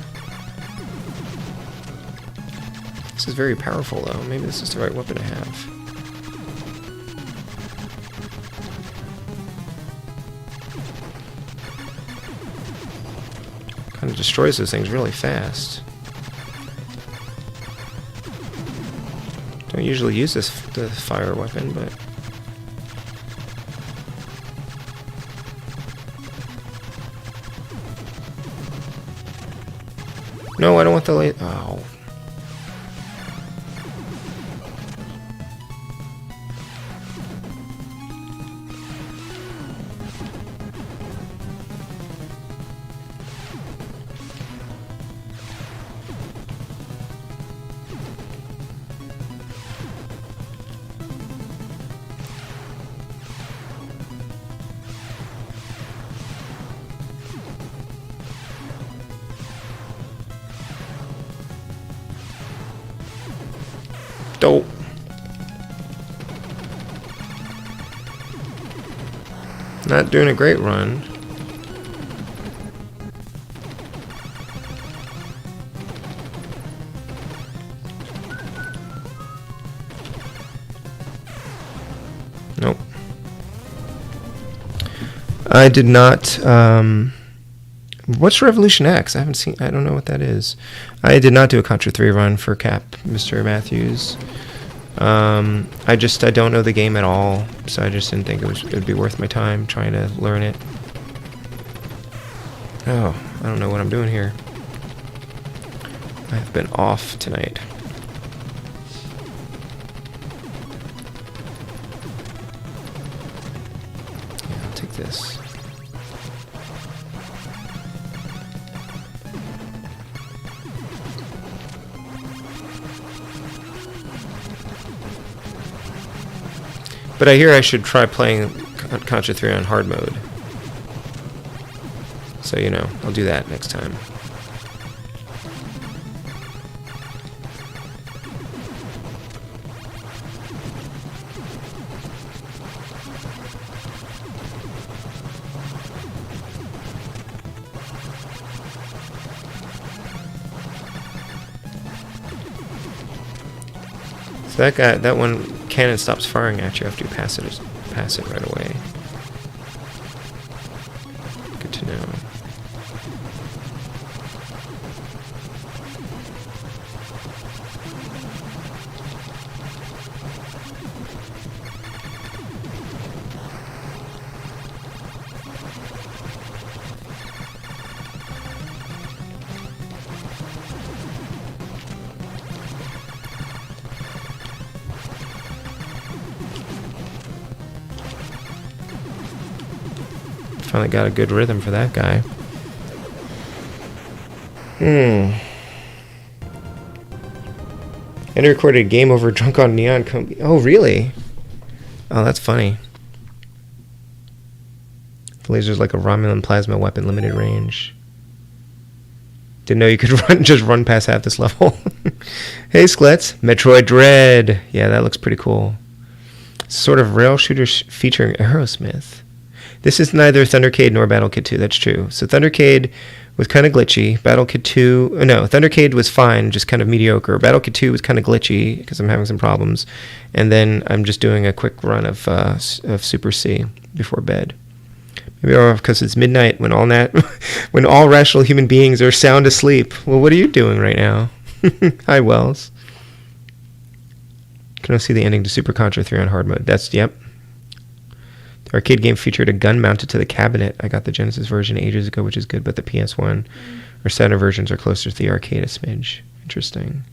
This is very powerful, though. Maybe this is the right weapon to have. Kind of destroys those things really fast. Don't usually use the fire weapon, but... No, I don't want the laser. Oh. Dope. Not doing a great run. Nope. I did not, what's Revolution X? I haven't seen, I don't know what that is. I did not do a Contra 3 run for Cap, Mr. Matthews. I don't know the game at all, so I just didn't think it would be worth my time trying to learn it. Oh, I don't know what I'm doing here. I've been off tonight. Yeah, I'll take this. But I hear I should try playing Contra 3 on hard mode. So, you know, I'll do that next time. So that guy, that one cannon stops firing at you after you pass it right away. Good to know. Finally got a good rhythm for that guy. And recorded a game over drunk on neon. Oh, really? Oh, that's funny. The laser's like a Romulan plasma weapon, limited range. Didn't know you could just run past half this level. Hey, Sklets. Metroid Dread. Yeah, that looks pretty cool. Sort of rail shooter featuring Aerosmith. This is neither THUNDERCADE nor BattleKit 2, that's true. So THUNDERCADE was kind of glitchy. BattleKit 2, no, THUNDERCADE was fine, just kind of mediocre. BattleKit 2 was kind of glitchy because I'm having some problems. And then I'm just doing a quick run of Super C before bed. Maybe because it's midnight when when all rational human beings are sound asleep. Well, what are you doing right now? Hi, Wells. Can I see the ending to Super Contra 3 on hard mode? That's, yep. The arcade game featured a gun mounted to the cabinet. I got the Genesis version ages ago, which is good, but the PS1 or Saturn versions are closer to the arcade a smidge. Interesting.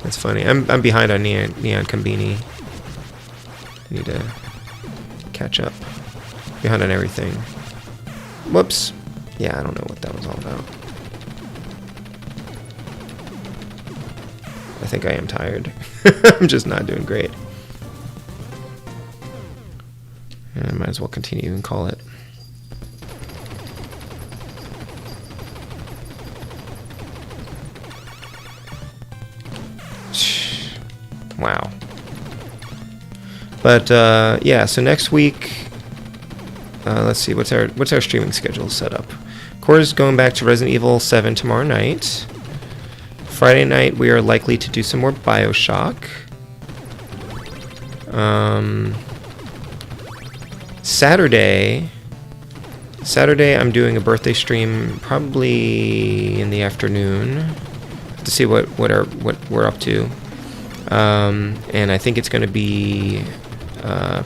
That's funny. I'm behind on Neon Combini. Need to catch up. Behind on everything. Whoops. Yeah, I don't know what that was all about. I think I am tired. I'm just not doing great. I might as well continue and call it. Wow. But yeah, so next week, let's see, what's our streaming schedule set up? Cora's going back to Resident Evil 7 tomorrow night. Friday night we are likely to do some more BioShock. Saturday I'm doing a birthday stream, probably in the afternoon, to see what we're up to. And I think it's going to be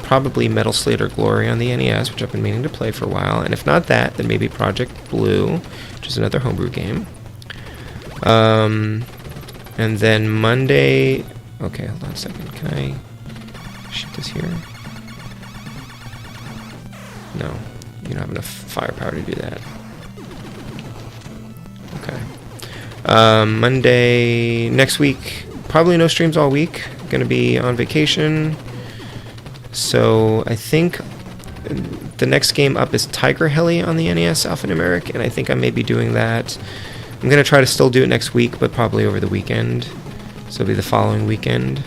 probably Metal Slate or Glory on the NES, which I've been meaning to play for a while. And if not that, then maybe Project Blue, which is another homebrew game. And then Monday... Okay, hold on a second. Can I shoot this here? No, you don't have enough firepower to do that. Okay. Monday... Next week, probably no streams all week. Gonna be on vacation. So I think the next game up is Tiger-Heli on the NES Alphanumeric, and I think I may be doing that. I'm going to try to still do it next week, but probably over the weekend. So it'll be the following weekend.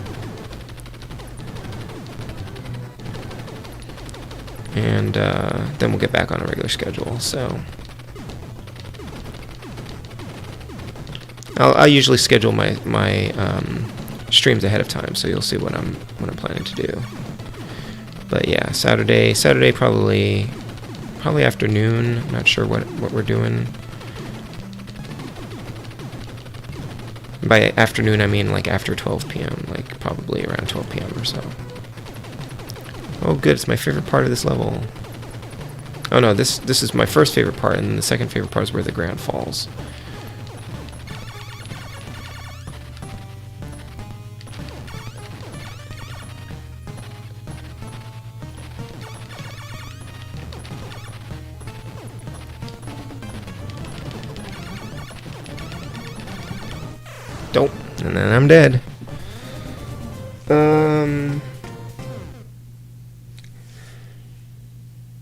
And then we'll get back on a regular schedule. So I'll usually schedule my streams ahead of time, so you'll see what I'm planning to do. But yeah, Saturday probably afternoon. I'm not sure what we're doing. By afternoon, I mean like after 12 p.m., like probably around 12 p.m. or so. Oh, good, it's my favorite part of this level. Oh no, this is my first favorite part, and the second favorite part is where the ground falls. Don't. And then I'm dead.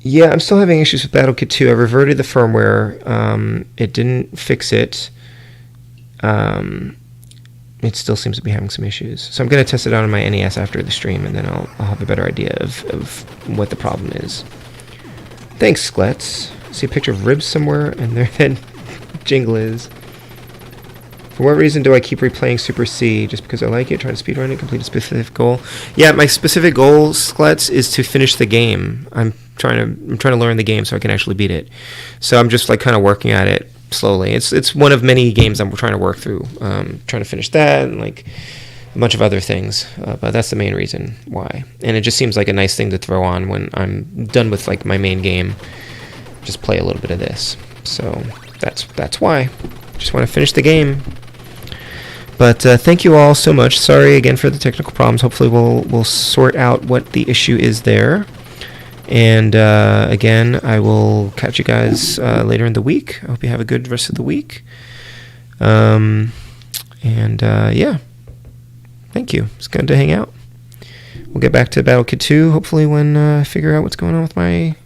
Yeah, I'm still having issues with BattleKit 2. I reverted the firmware. It didn't fix it. It still seems to be having some issues. So I'm going to test it out on my NES after the stream, and then I'll have a better idea of what the problem is. Thanks, Sklets. See a picture of ribs somewhere, and there that jingle is. For what reason do I keep replaying Super C? Just because I like it, trying to speedrun it, complete a specific goal? Yeah, my specific goal, Sklets, is to finish the game. I'm trying to learn the game so I can actually beat it. So I'm just like kind of working at it slowly. It's one of many games I'm trying to work through. Trying to finish that and like a bunch of other things. But that's the main reason why. And it just seems like a nice thing to throw on when I'm done with like my main game. Just play a little bit of this. So that's why. Just want to finish the game. But thank you all so much. Sorry again for the technical problems. Hopefully we'll sort out what the issue is there. And again, I will catch you guys later in the week. I hope you have a good rest of the week. Yeah, thank you. It's good to hang out. We'll get back to BattleKit 2 hopefully when I figure out what's going on with my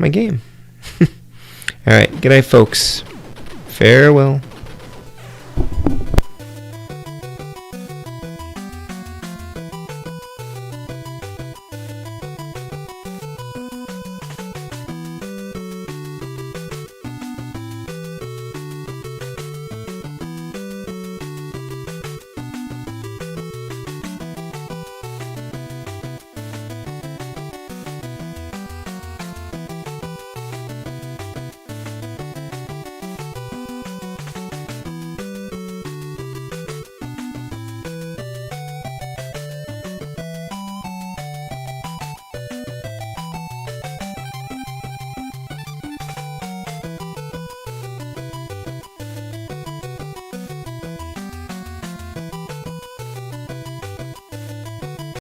game. All right, good night, folks. Farewell.